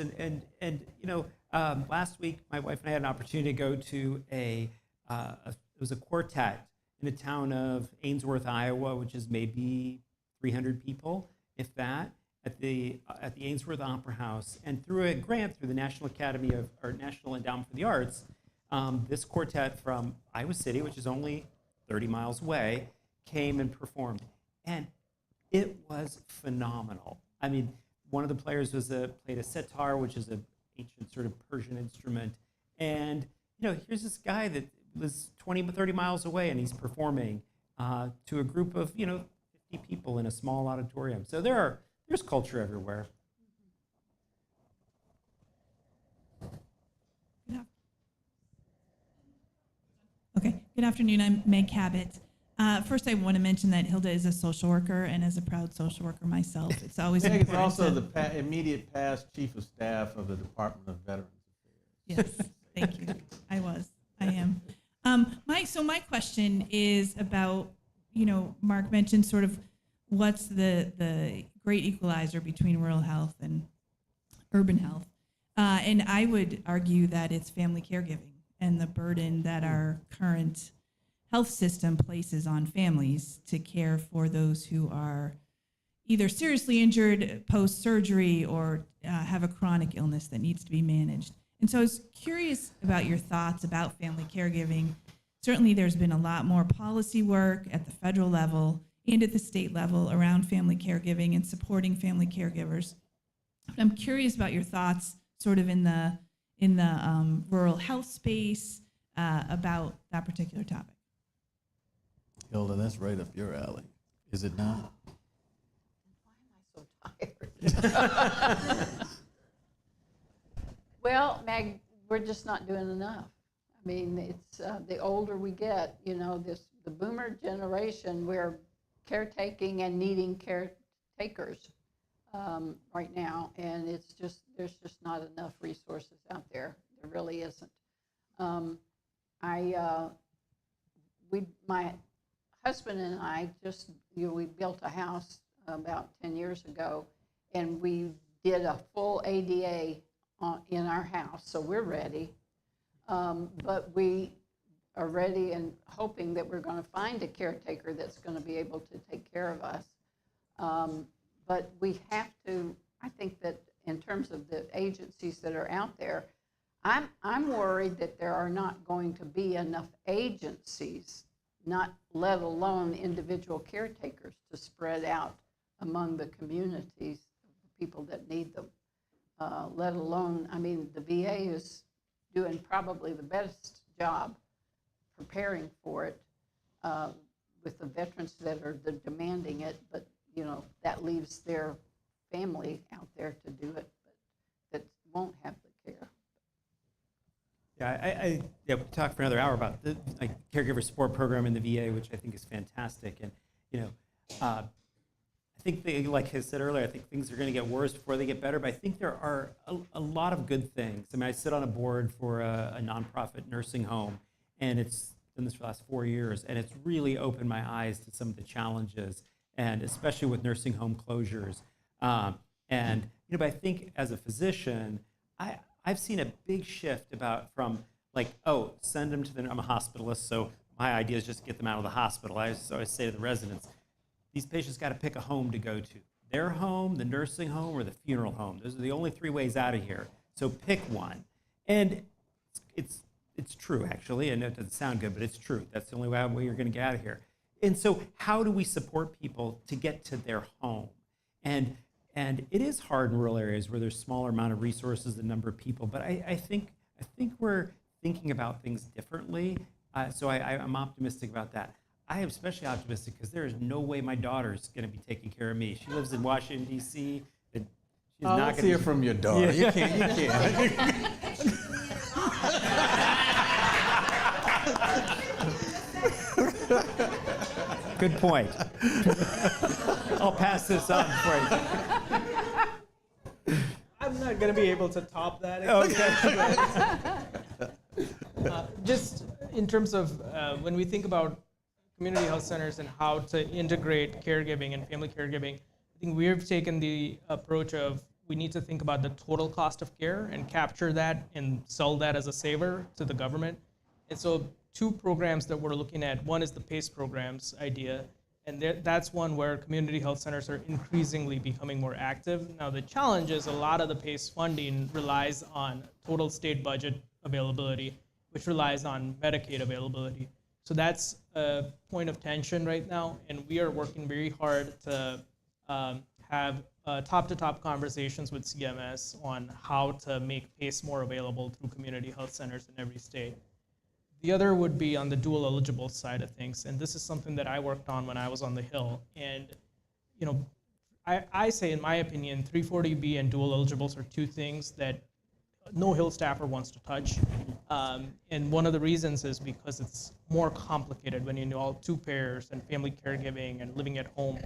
Last week, my wife and I had an opportunity to go to it was a quartet in the town of Ainsworth, Iowa, which is maybe 300 people, if that, at the Ainsworth Opera House. And through a grant through the National Endowment for the Arts, this quartet from Iowa City, which is only 30 miles away, came and performed. And it was phenomenal. I mean, one of the players played a sitar, which is an ancient sort of Persian instrument. And, here's this guy that was 20, 30 miles away, and he's performing to a group of, 50 people in a small auditorium. So there's culture everywhere. Okay, good afternoon. I'm Meg Cabot. First, I want to mention that Hilda is a social worker, and as a proud social worker myself, it's always Meg important. is also the immediate past chief of staff of the Department of Veterans Affairs. Yes, thank you. I am. My question is about, Mark mentioned sort of what's the great equalizer between rural health and urban health, and I would argue that it's family caregiving and the burden that our current health system places on families to care for those who are either seriously injured post-surgery or have a chronic illness that needs to be managed. And so I was curious about your thoughts about family caregiving. Certainly there's been a lot more policy work at the federal level and at the state level around family caregiving and supporting family caregivers. But I'm curious about your thoughts sort of in the rural health space about that particular topic. Hilda, that's right up your alley. Is it not? Why am I so tired? Well, Meg, we're just not doing enough. I mean, it's the older we get, you know, the boomer generation, we're caretaking and needing caretakers right now, and there's just not enough resources out there. There really isn't. My husband and I we built a house about 10 years ago, and we did a full ADA in our house, so we're ready. But we are ready and hoping that we're going to find a caretaker that's going to be able to take care of us. But we have to, I think that in terms of the agencies that are out there, I'm worried that there are not going to be enough agencies, not let alone individual caretakers, to spread out among the communities of people that need them. Let alone, I mean, the VA is doing probably the best job preparing for it with the veterans that are demanding it, but you know, that leaves their family out there to do it, but that won't have the care. Yeah, we could talk for another hour about the caregiver support program in the VA, which I think is fantastic. And you know, I think like I said earlier, I think things are going to get worse before they get better. But I think there are a lot of good things. I mean, I sit on a board for a nonprofit nursing home, and it's done this for the last 4 years, and it's really opened my eyes to some of the challenges, and especially with nursing home closures. And you know, but I think as a physician, I've seen a big shift from like, oh, send them to I'm a hospitalist, so my idea is just get them out of the hospital. I always say to the residents, these patients got to pick a home to go to. Their home, the nursing home, or the funeral home. Those are the only 3 ways out of here. So pick one. And it's true, actually, and it doesn't sound good, but it's true. That's the only way you're going to get out of here. And so how do we support people to get to their home? And it is hard in rural areas where there's smaller amount of resources and number of people, but I think we're thinking about things differently. So I'm optimistic about that. I am especially optimistic because there is no way my daughter's going to be taking care of me. She lives in Washington, D.C. She's not Let's hear from your daughter. Yeah. You can't. Good point. I'll pass this on for you. I'm not going to be able to top that. Okay. Just in terms of when we think about community health centers and how to integrate caregiving and family caregiving, I think we've taken the approach of we need to think about the total cost of care and capture that and sell that as a saver to the government. And so 2 programs that we're looking at, one is the PACE programs idea, and that's one where community health centers are increasingly becoming more active. Now the challenge is a lot of the PACE funding relies on total state budget availability, which relies on Medicaid availability. So that's a point of tension right now, and we are working very hard to have top-to-top conversations with CMS on how to make PACE more available through community health centers in every state. The other would be on the dual eligible side of things, and this is something that I worked on when I was on the Hill. And you know, I say, in my opinion, 340B and dual eligibles are 2 things that no Hill staffer wants to touch. And one of the reasons is because it's more complicated when you know all 2 pairs and family caregiving and living at home.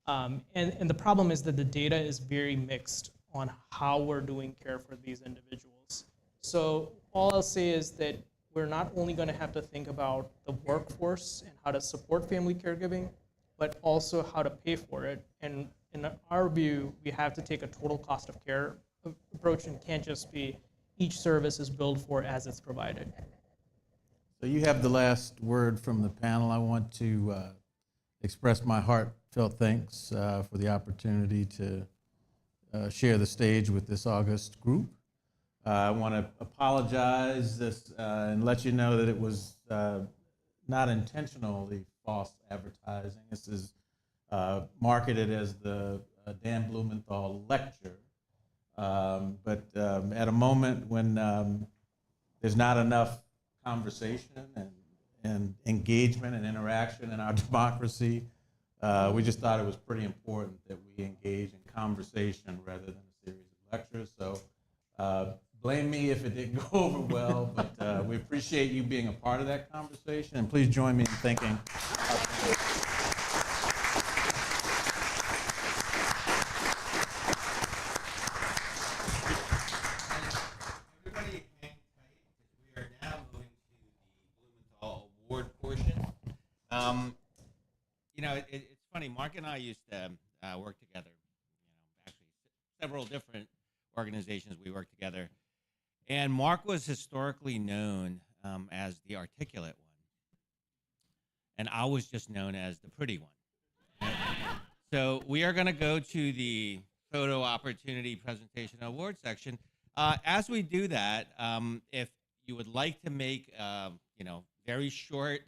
And the problem is that the data is very mixed on how we're doing care for these individuals. So all I'll say is that we're not only going to have to think about the workforce and how to support family caregiving, but also how to pay for it. And in our view, we have to take a total cost of care approach and can't just be each service is billed for as it's provided. So you have the last word from the panel. I want to express my heartfelt thanks for the opportunity to share the stage with this august group. I want to apologize and let you know that it was not intentionally false advertising. This is marketed as the Dan Blumenthal lecture. But at a moment when there's not enough conversation and engagement and interaction in our democracy, we just thought it was pretty important that we engage in conversation rather than a series of lectures. So blame me if it didn't go over well, but we appreciate you being a part of that conversation. And please join me in thanking our panelists. Everybody hang tight because we are now moving to the Blumenthal Award portion. It's funny. Mark and I used to work together. Actually, several different organizations we worked together. And Mark was historically known as the articulate one, and I was just known as the pretty one. So we are going to go to the photo opportunity presentation award section. As we do that, if you would like to make very short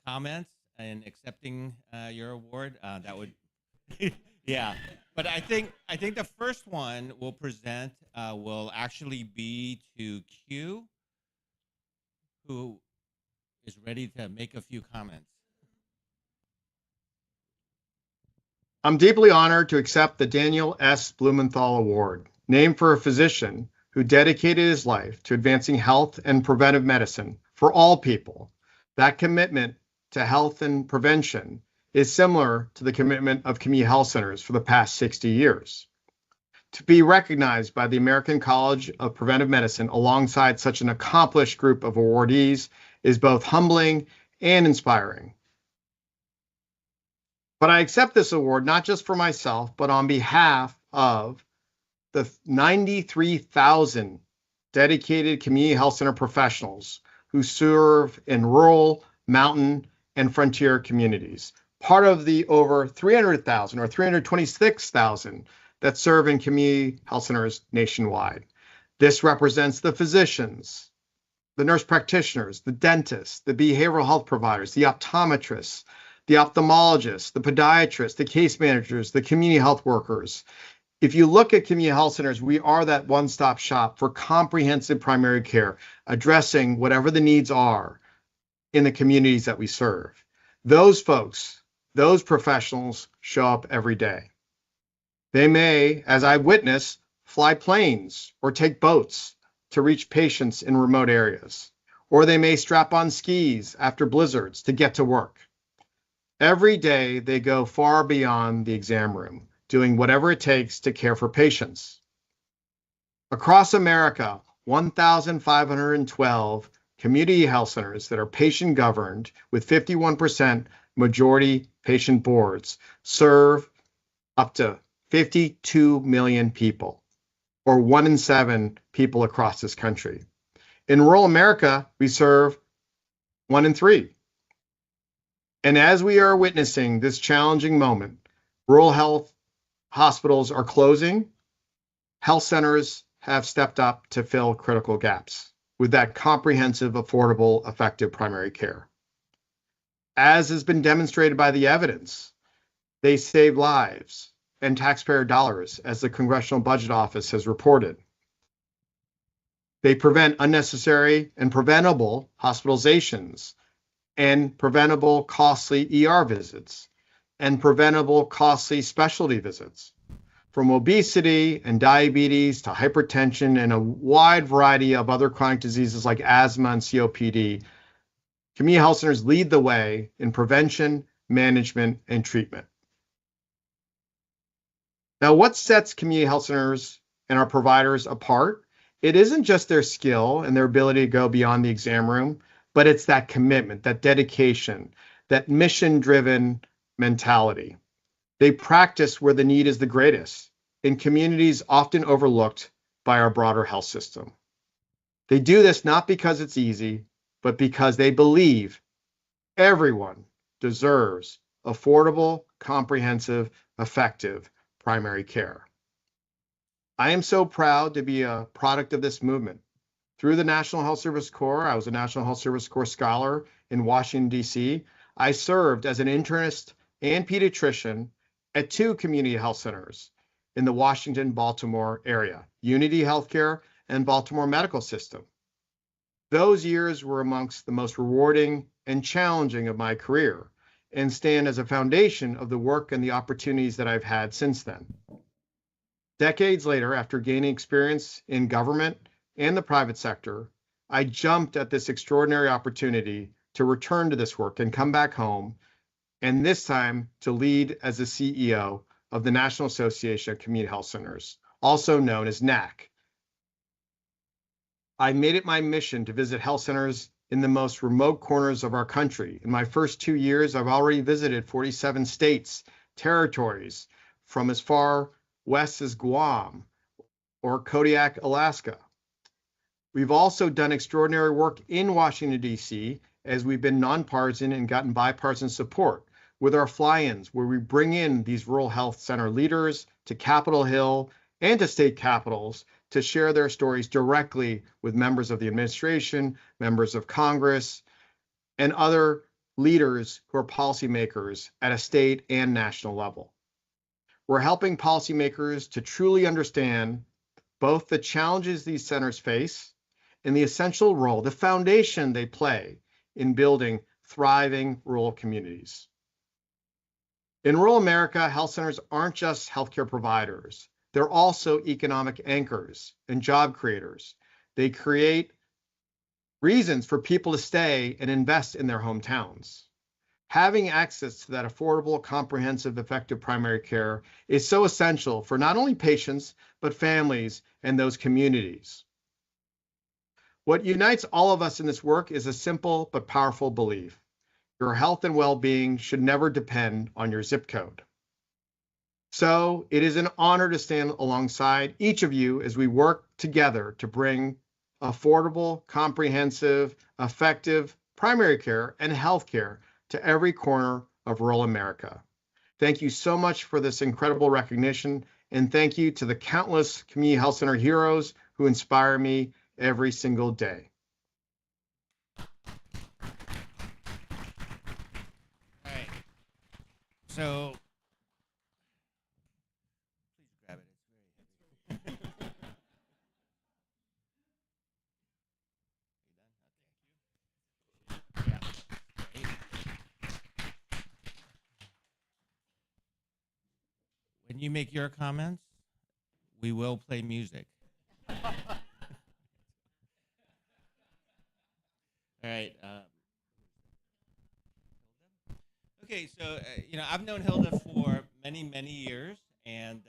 comments in accepting your award, that would yeah. But I think the first one we'll present will actually be to Q, who is ready to make a few comments. I'm deeply honored to accept the Daniel S. Blumenthal Award, named for a physician who dedicated his life to advancing health and preventive medicine for all people. That commitment to health and prevention is similar to the commitment of community health centers for the past 60 years. To be recognized by the American College of Preventive Medicine alongside such an accomplished group of awardees is both humbling and inspiring. But I accept this award not just for myself, but on behalf of the 93,000 dedicated community health center professionals who serve in rural, mountain, and frontier communities, part of the over 300,000 or 326,000 that serve in community health centers nationwide. This represents the physicians, the nurse practitioners, the dentists, the behavioral health providers, the optometrists, the ophthalmologists, the podiatrists, the case managers, the community health workers. If you look at community health centers, we are that one-stop shop for comprehensive primary care, addressing whatever the needs are in the communities that we serve. Those folks, those professionals show up every day. They may, as I witness, fly planes or take boats to reach patients in remote areas, or they may strap on skis after blizzards to get to work. Every day, they go far beyond the exam room, doing whatever it takes to care for patients. Across America, 1,512 community health centers that are patient-governed with 51% majority patient boards serve up to 52 million people, or 1 in 7 people across this country. In rural America, we serve 1 in 3. And as we are witnessing this challenging moment, rural health hospitals are closing. Health centers have stepped up to fill critical gaps with that comprehensive, affordable, effective primary care. As has been demonstrated by the evidence, they save lives and taxpayer dollars, as the Congressional Budget Office has reported. They prevent unnecessary and preventable hospitalizations and preventable costly ER visits and preventable costly specialty visits. From obesity and diabetes to hypertension and a wide variety of other chronic diseases like asthma and COPD, community health centers lead the way in prevention, management, and treatment. Now, what sets community health centers and our providers apart? It isn't just their skill and their ability to go beyond the exam room, but it's that commitment, that dedication, that mission-driven mentality. They practice where the need is the greatest, in communities often overlooked by our broader health system. They do this not because it's easy, but because they believe everyone deserves affordable, comprehensive, effective primary care. I am so proud to be a product of this movement. Through the National Health Service Corps, I was a National Health Service Corps scholar in Washington, D.C. I served as an internist and pediatrician at 2 community health centers in the Washington-Baltimore area, Unity Healthcare and Baltimore Medical System. Those years were amongst the most rewarding and challenging of my career, and stand as a foundation of the work and the opportunities that I've had since then. Decades later, after gaining experience in government and the private sector, I jumped at this extraordinary opportunity to return to this work and come back home, and this time to lead as the CEO of the National Association of Community Health Centers, also known as NAC. I made it my mission to visit health centers in the most remote corners of our country. In my first 2 years, I've already visited 47 states, territories, from as far west as Guam or Kodiak, Alaska. We've also done extraordinary work in Washington, D.C., as we've been nonpartisan and gotten bipartisan support with our fly-ins, where we bring in these rural health center leaders to Capitol Hill and to state capitals to share their stories directly with members of the administration, members of Congress, and other leaders who are policymakers at a state and national level. We're helping policymakers to truly understand both the challenges these centers face and the essential role, the foundation they play in building thriving rural communities. In rural America, health centers aren't just healthcare providers. They're also economic anchors and job creators. They create reasons for people to stay and invest in their hometowns. Having access to that affordable, comprehensive, effective primary care is so essential for not only patients, but families and those communities. What unites all of us in this work is a simple but powerful belief. Your health and well-being should never depend on your zip code. So it is an honor to stand alongside each of you as we work together to bring affordable, comprehensive, effective primary care and health care to every corner of rural America. Thank you so much for this incredible recognition, and thank you to the countless community health center heroes who inspire me every single day. All right. So, please grab it. It's very heavy. Yeah. When you make your comments, we will play music. All right. Okay, so I've known Hilda for many, many years, and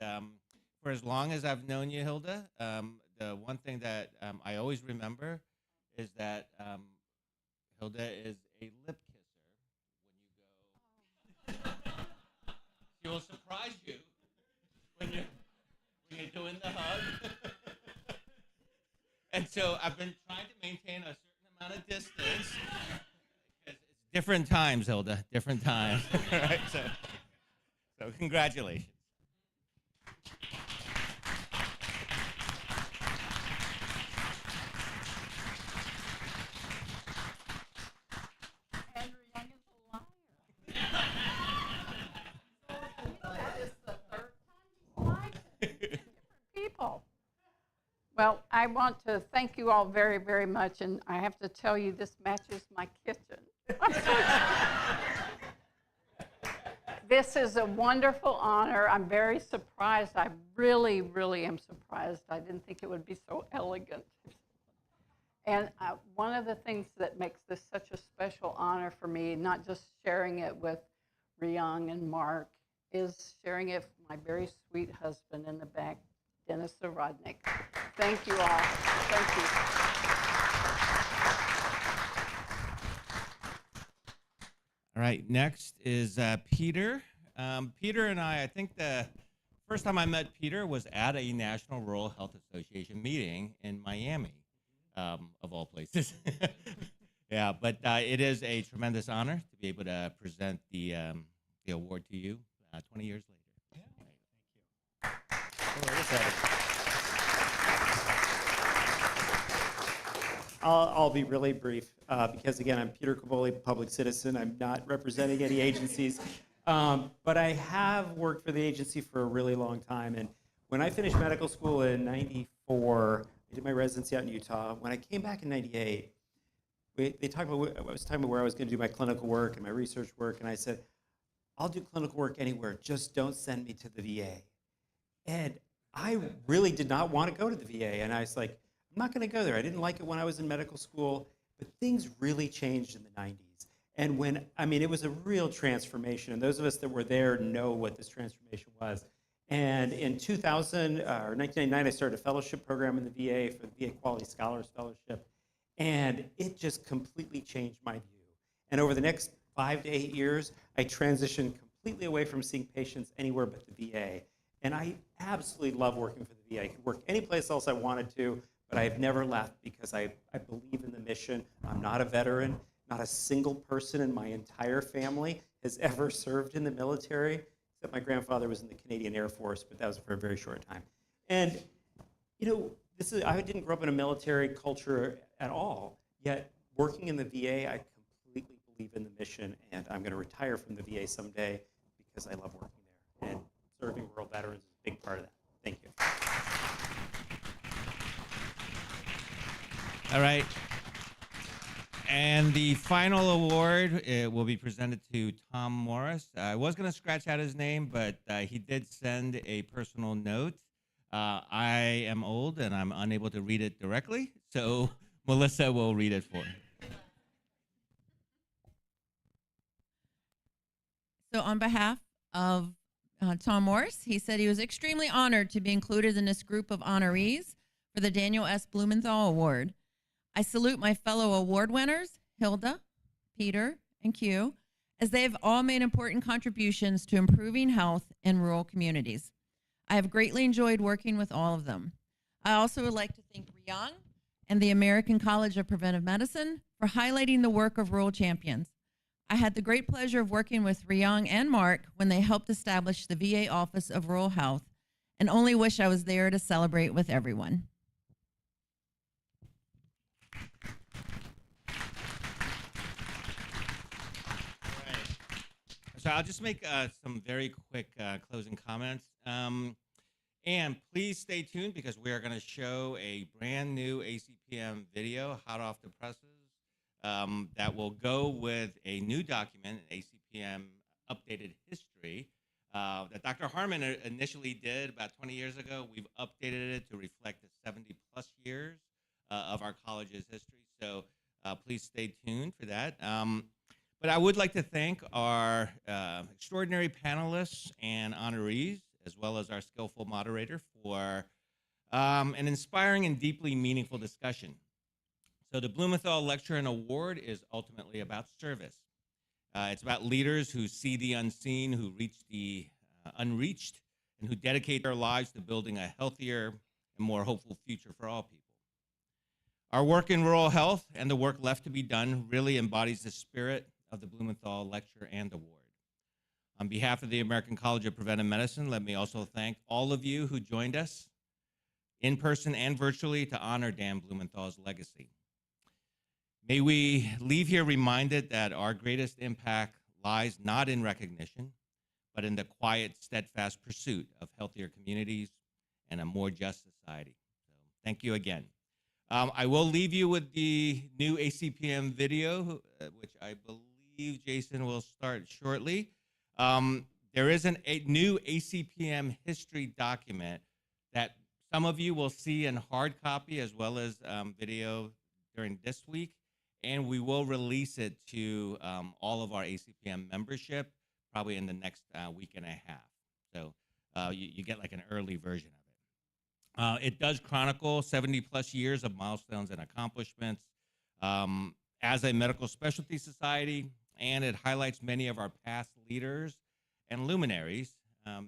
for as long as I've known you, Hilda, the one thing that I always remember is that Hilda is a lip kisser when you go. She will surprise you when you're doing the hug. And so I've been trying to maintain a certain amount of distance. It's different times, Hilda, different times. Right? So congratulations. Andrew Young is a liar. That is the third time he's lied to different people. Well, I want to thank you all very, very much, and I have to tell you, this matches my kitchen. This is a wonderful honor. I'm very surprised. I really, really am surprised. I didn't think it would be so elegant. And one of the things that makes this such a special honor for me, not just sharing it with Riyang and Mark, is sharing it with my very sweet husband in the back, Dennis Zarodnik. Thank you all. Thank you. All right, next is Peter. Peter and I think the first time I met Peter was at a National Rural Health Association meeting in Miami, of all places. Yeah, but it is a tremendous honor to be able to present the award to you 20 years later. Yeah. Thank you. I'll be really brief because, again, I'm Peter Cavoli, public citizen. I'm not representing any agencies. But I have worked for the agency for a really long time. And when I finished medical school in '94, I did my residency out in Utah. When I came back in '98, they talked about, I was talking about where I was going to do my clinical work and my research work, and I said, I'll do clinical work anywhere, just don't send me to the VA. And I really did not want to go to the VA, and I was like, I'm not going to go there. I didn't like it when I was in medical school, but things really changed in the 90s. And it was a real transformation, and those of us that were there know what this transformation was. And in 2000, or 1999, I started a fellowship program in the VA for the VA Quality Scholars Fellowship, and it just completely changed my view. And over the next 5 to 8 years, I transitioned completely away from seeing patients anywhere but the VA. And I absolutely love working for the VA. I could work any place else I wanted to, but I've never left because I believe in the mission. I'm not a veteran. Not a single person in my entire family has ever served in the military, except my grandfather was in the Canadian Air Force, but that was for a very short time. And, I didn't grow up in a military culture at all, yet working in the VA, I completely believe in the mission, and I'm going to retire from the VA someday because I love working there. And serving rural veterans is a big part of that. Thank you. All right. And the final award will be presented to Tom Morris. I was going to scratch out his name, but he did send a personal note. I am old and I'm unable to read it directly, so Melissa will read it for him. So on behalf of Tom Morris, he said he was extremely honored to be included in this group of honorees for the Daniel S. Blumenthal Award. I salute my fellow award winners, Hilda, Peter, and Q, as they have all made important contributions to improving health in rural communities. I have greatly enjoyed working with all of them. I also would like to thank Riyang and the American College of Preventive Medicine for highlighting the work of rural champions. I had the great pleasure of working with Riyang and Mark when they helped establish the VA Office of Rural Health, and only wish I was there to celebrate with everyone. So I'll just make some very quick closing comments. And please stay tuned because we are going to show a brand new ACPM video, hot off the presses, that will go with a new document, an ACPM updated history, that Dr. Harmon initially did about 20 years ago. We've updated it to reflect the 70 plus years of our college's history. So please stay tuned for that. But I would like to thank our extraordinary panelists and honorees, as well as our skillful moderator, for an inspiring and deeply meaningful discussion. So the Blumenthal Lecture and Award is ultimately about service. It's about leaders who see the unseen, who reach the unreached, and who dedicate their lives to building a healthier and more hopeful future for all people. Our work in rural health and the work left to be done really embodies the spirit of the Blumenthal Lecture and Award. On behalf of the American College of Preventive Medicine, let me also thank all of you who joined us in person and virtually to honor Dan Blumenthal's legacy. May we leave here reminded that our greatest impact lies not in recognition, but in the quiet, steadfast pursuit of healthier communities and a more just society. So thank you again. I will leave you with the new ACPM video, which I believe Jason will start shortly. There is a new ACPM history document that some of you will see in hard copy as well as video during this week, and we will release it to all of our ACPM membership probably in the next week and a half. So you get like an early version of it. It does chronicle 70 plus years of milestones and accomplishments as a medical specialty society, and it highlights many of our past leaders and luminaries,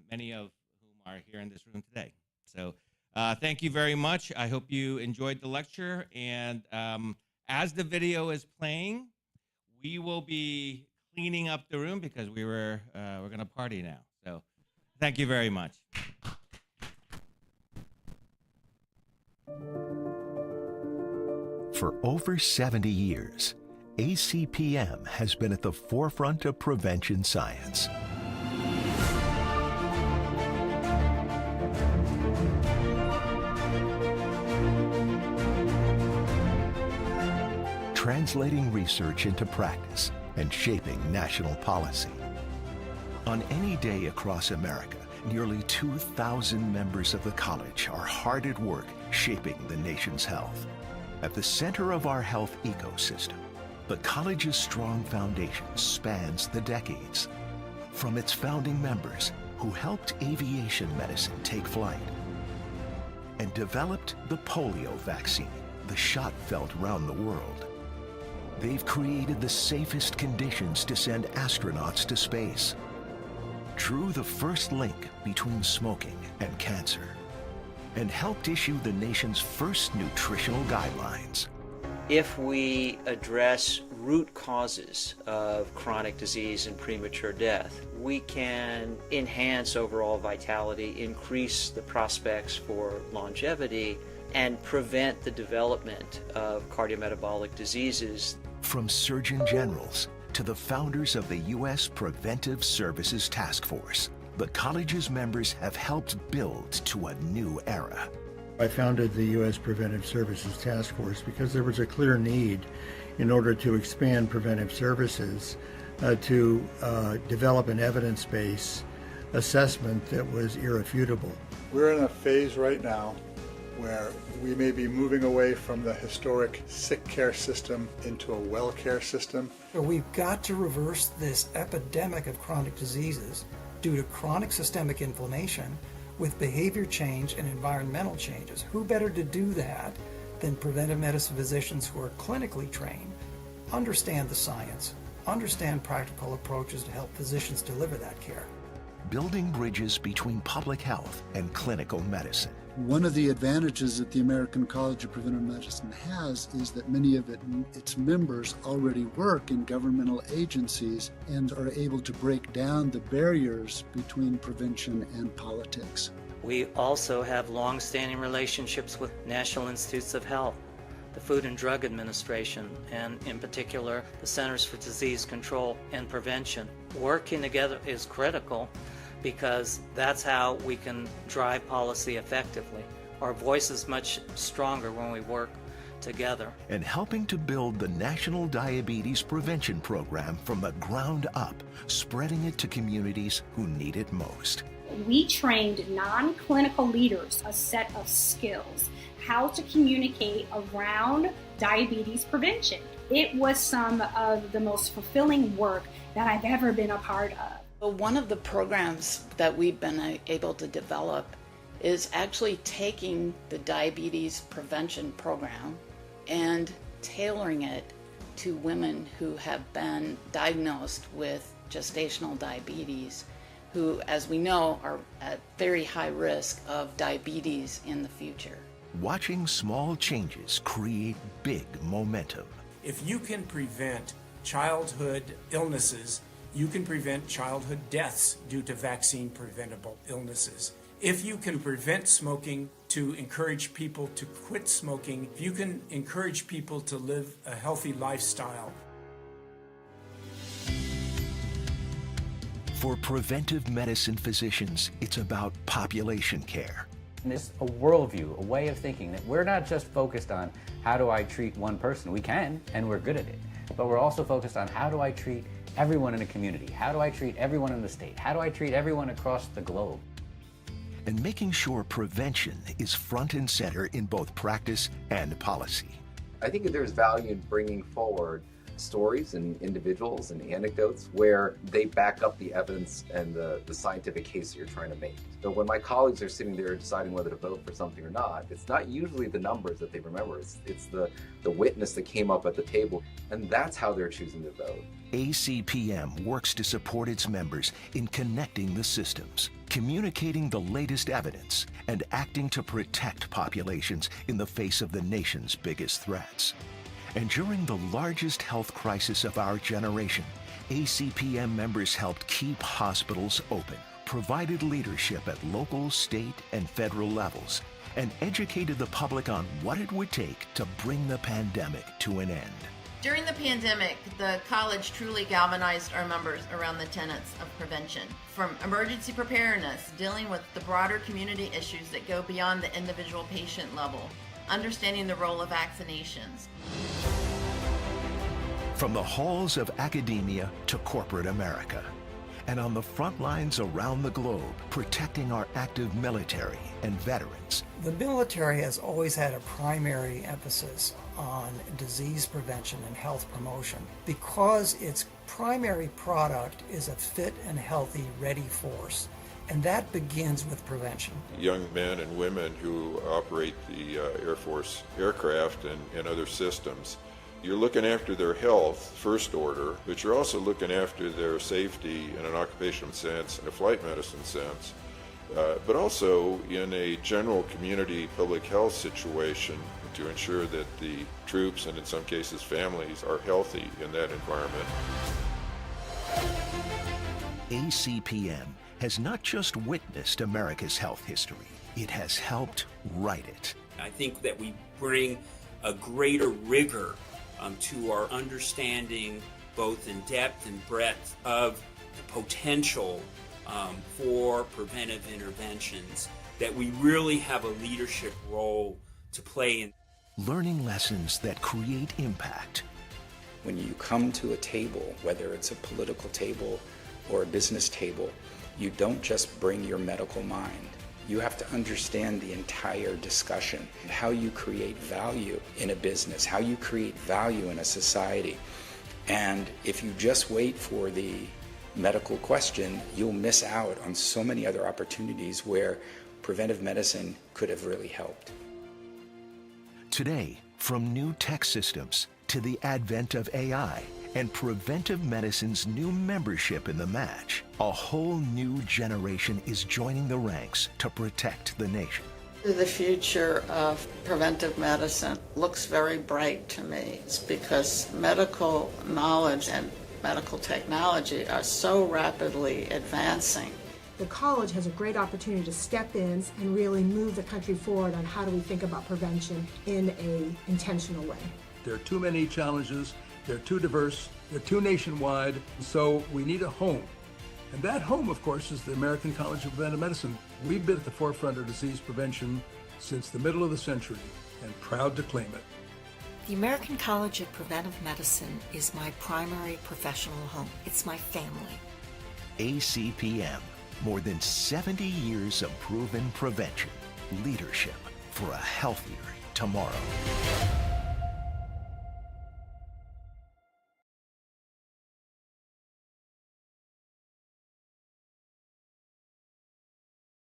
many of whom are here in this room today. So thank you very much. I hope you enjoyed the lecture, and as the video is playing, we will be cleaning up the room because we're going to party now. So thank you very much. For over 70 years, ACPM has been at the forefront of prevention science. translating research into practice and shaping national policy. On any day across America, nearly 2,000 members of the college are hard at work shaping the nation's health. At the center of our health ecosystem, the college's strong foundation spans the decades. From its founding members, who helped aviation medicine take flight and developed the polio vaccine, the shot felt around the world. They've created the safest conditions to send astronauts to space, drew the first link between smoking and cancer, and helped issue the nation's first nutritional guidelines. If we address root causes of chronic disease and premature death, we can enhance overall vitality, increase the prospects for longevity, and prevent the development of cardiometabolic diseases. From surgeon generals to the founders of the U.S. Preventive Services Task Force, the college's members have helped build to a new era. I founded the U.S. Preventive Services Task Force because there was a clear need in order to expand preventive services to develop an evidence-based assessment that was irrefutable. We're in a phase right now where we may be moving away from the historic sick care system into a well care system. So we've got to reverse this epidemic of chronic diseases due to chronic systemic inflammation with behavior change and environmental changes. Who better to do that than preventive medicine physicians who are clinically trained, understand the science, understand practical approaches to help physicians deliver that care. Building bridges between public health and clinical medicine. One of the advantages that the American College of Preventive Medicine has is that many of its members already work in governmental agencies and are able to break down the barriers between prevention and politics. We also have long-standing relationships with National Institutes of Health, the Food and Drug Administration, and in particular, the Centers for Disease Control and Prevention. Working together is critical because that's how we can drive policy effectively. Our voice is much stronger when we work together. And helping to build the National Diabetes Prevention Program from the ground up, spreading it to communities who need it most. We trained non-clinical leaders a set of skills, how to communicate around diabetes prevention. It was some of the most fulfilling work that I've ever been a part of. One of the programs that we've been able to develop is actually taking the diabetes prevention program and tailoring it to women who have been diagnosed with gestational diabetes, who, as we know, are at very high risk of diabetes in the future. Watching small changes create big momentum. If you can prevent childhood illnesses, you can prevent childhood deaths due to vaccine preventable illnesses. If you can prevent smoking to encourage people to quit smoking, if you can encourage people to live a healthy lifestyle. For preventive medicine physicians, it's about population care. And it's a worldview, a way of thinking that we're not just focused on how do I treat one person. We can, and we're good at it. But we're also focused on how do I treat everyone in a community? How do I treat everyone in the state? How do I treat everyone across the globe? And making sure prevention is front and center in both practice and policy. I think there's value in bringing forward stories and individuals and anecdotes where they back up the evidence and the scientific case that you're trying to make. So when my colleagues are sitting there deciding whether to vote for something or not, it's not usually the numbers that they remember, it's the witness that came up at the table, and that's how they're choosing to vote. ACPM works to support its members in connecting the systems, communicating the latest evidence, and acting to protect populations in the face of the nation's biggest threats. And during the largest health crisis of our generation, ACPM members helped keep hospitals open, provided leadership at local, state, and federal levels, and educated the public on what it would take to bring the pandemic to an end. During the pandemic, the college truly galvanized our members around the tenets of prevention. From emergency preparedness, dealing with the broader community issues that go beyond the individual patient level, understanding the role of vaccinations. from the halls of academia to corporate America, and on the front lines around the globe, protecting our active military and veterans. The military has always had a primary emphasis on disease prevention and health promotion because its primary product is a fit and healthy, ready force. And that begins with prevention. Young men and women who operate the Air Force aircraft and other systems, you're looking after their health, first order, but you're also looking after their safety in an occupational sense, in a flight medicine sense, but also in a general community public health situation to ensure that the troops and in some cases families are healthy in that environment. ACPM has not just witnessed America's health history, it has helped write it. I think that we bring a greater rigor to our understanding, both in depth and breadth, of the potential for preventive interventions, that we really have a leadership role to play in. Learning lessons that create impact. When you come to a table, whether it's a political table or a business table, you don't just bring your medical mind. You have to understand the entire discussion, how you create value in a business, how you create value in a society. And if you just wait for the medical question, you'll miss out on so many other opportunities where preventive medicine could have really helped. Today, from new tech systems to the advent of AI and preventive medicine's new membership in the match, a whole new generation is joining the ranks to protect the nation. The future of preventive medicine looks very bright to me. It's because medical knowledge and medical technology are so rapidly advancing. The college has a great opportunity to step in and really move the country forward on how do we think about prevention in an intentional way. There are too many challenges, they're too diverse, they're too nationwide, so we need a home. And that home, of course, is the American College of Preventive Medicine. We've been at the forefront of disease prevention since the middle of the century and proud to claim it. The American College of Preventive Medicine is my primary professional home. It's my family. ACPM, more than 70 years of proven prevention, leadership for a healthier tomorrow.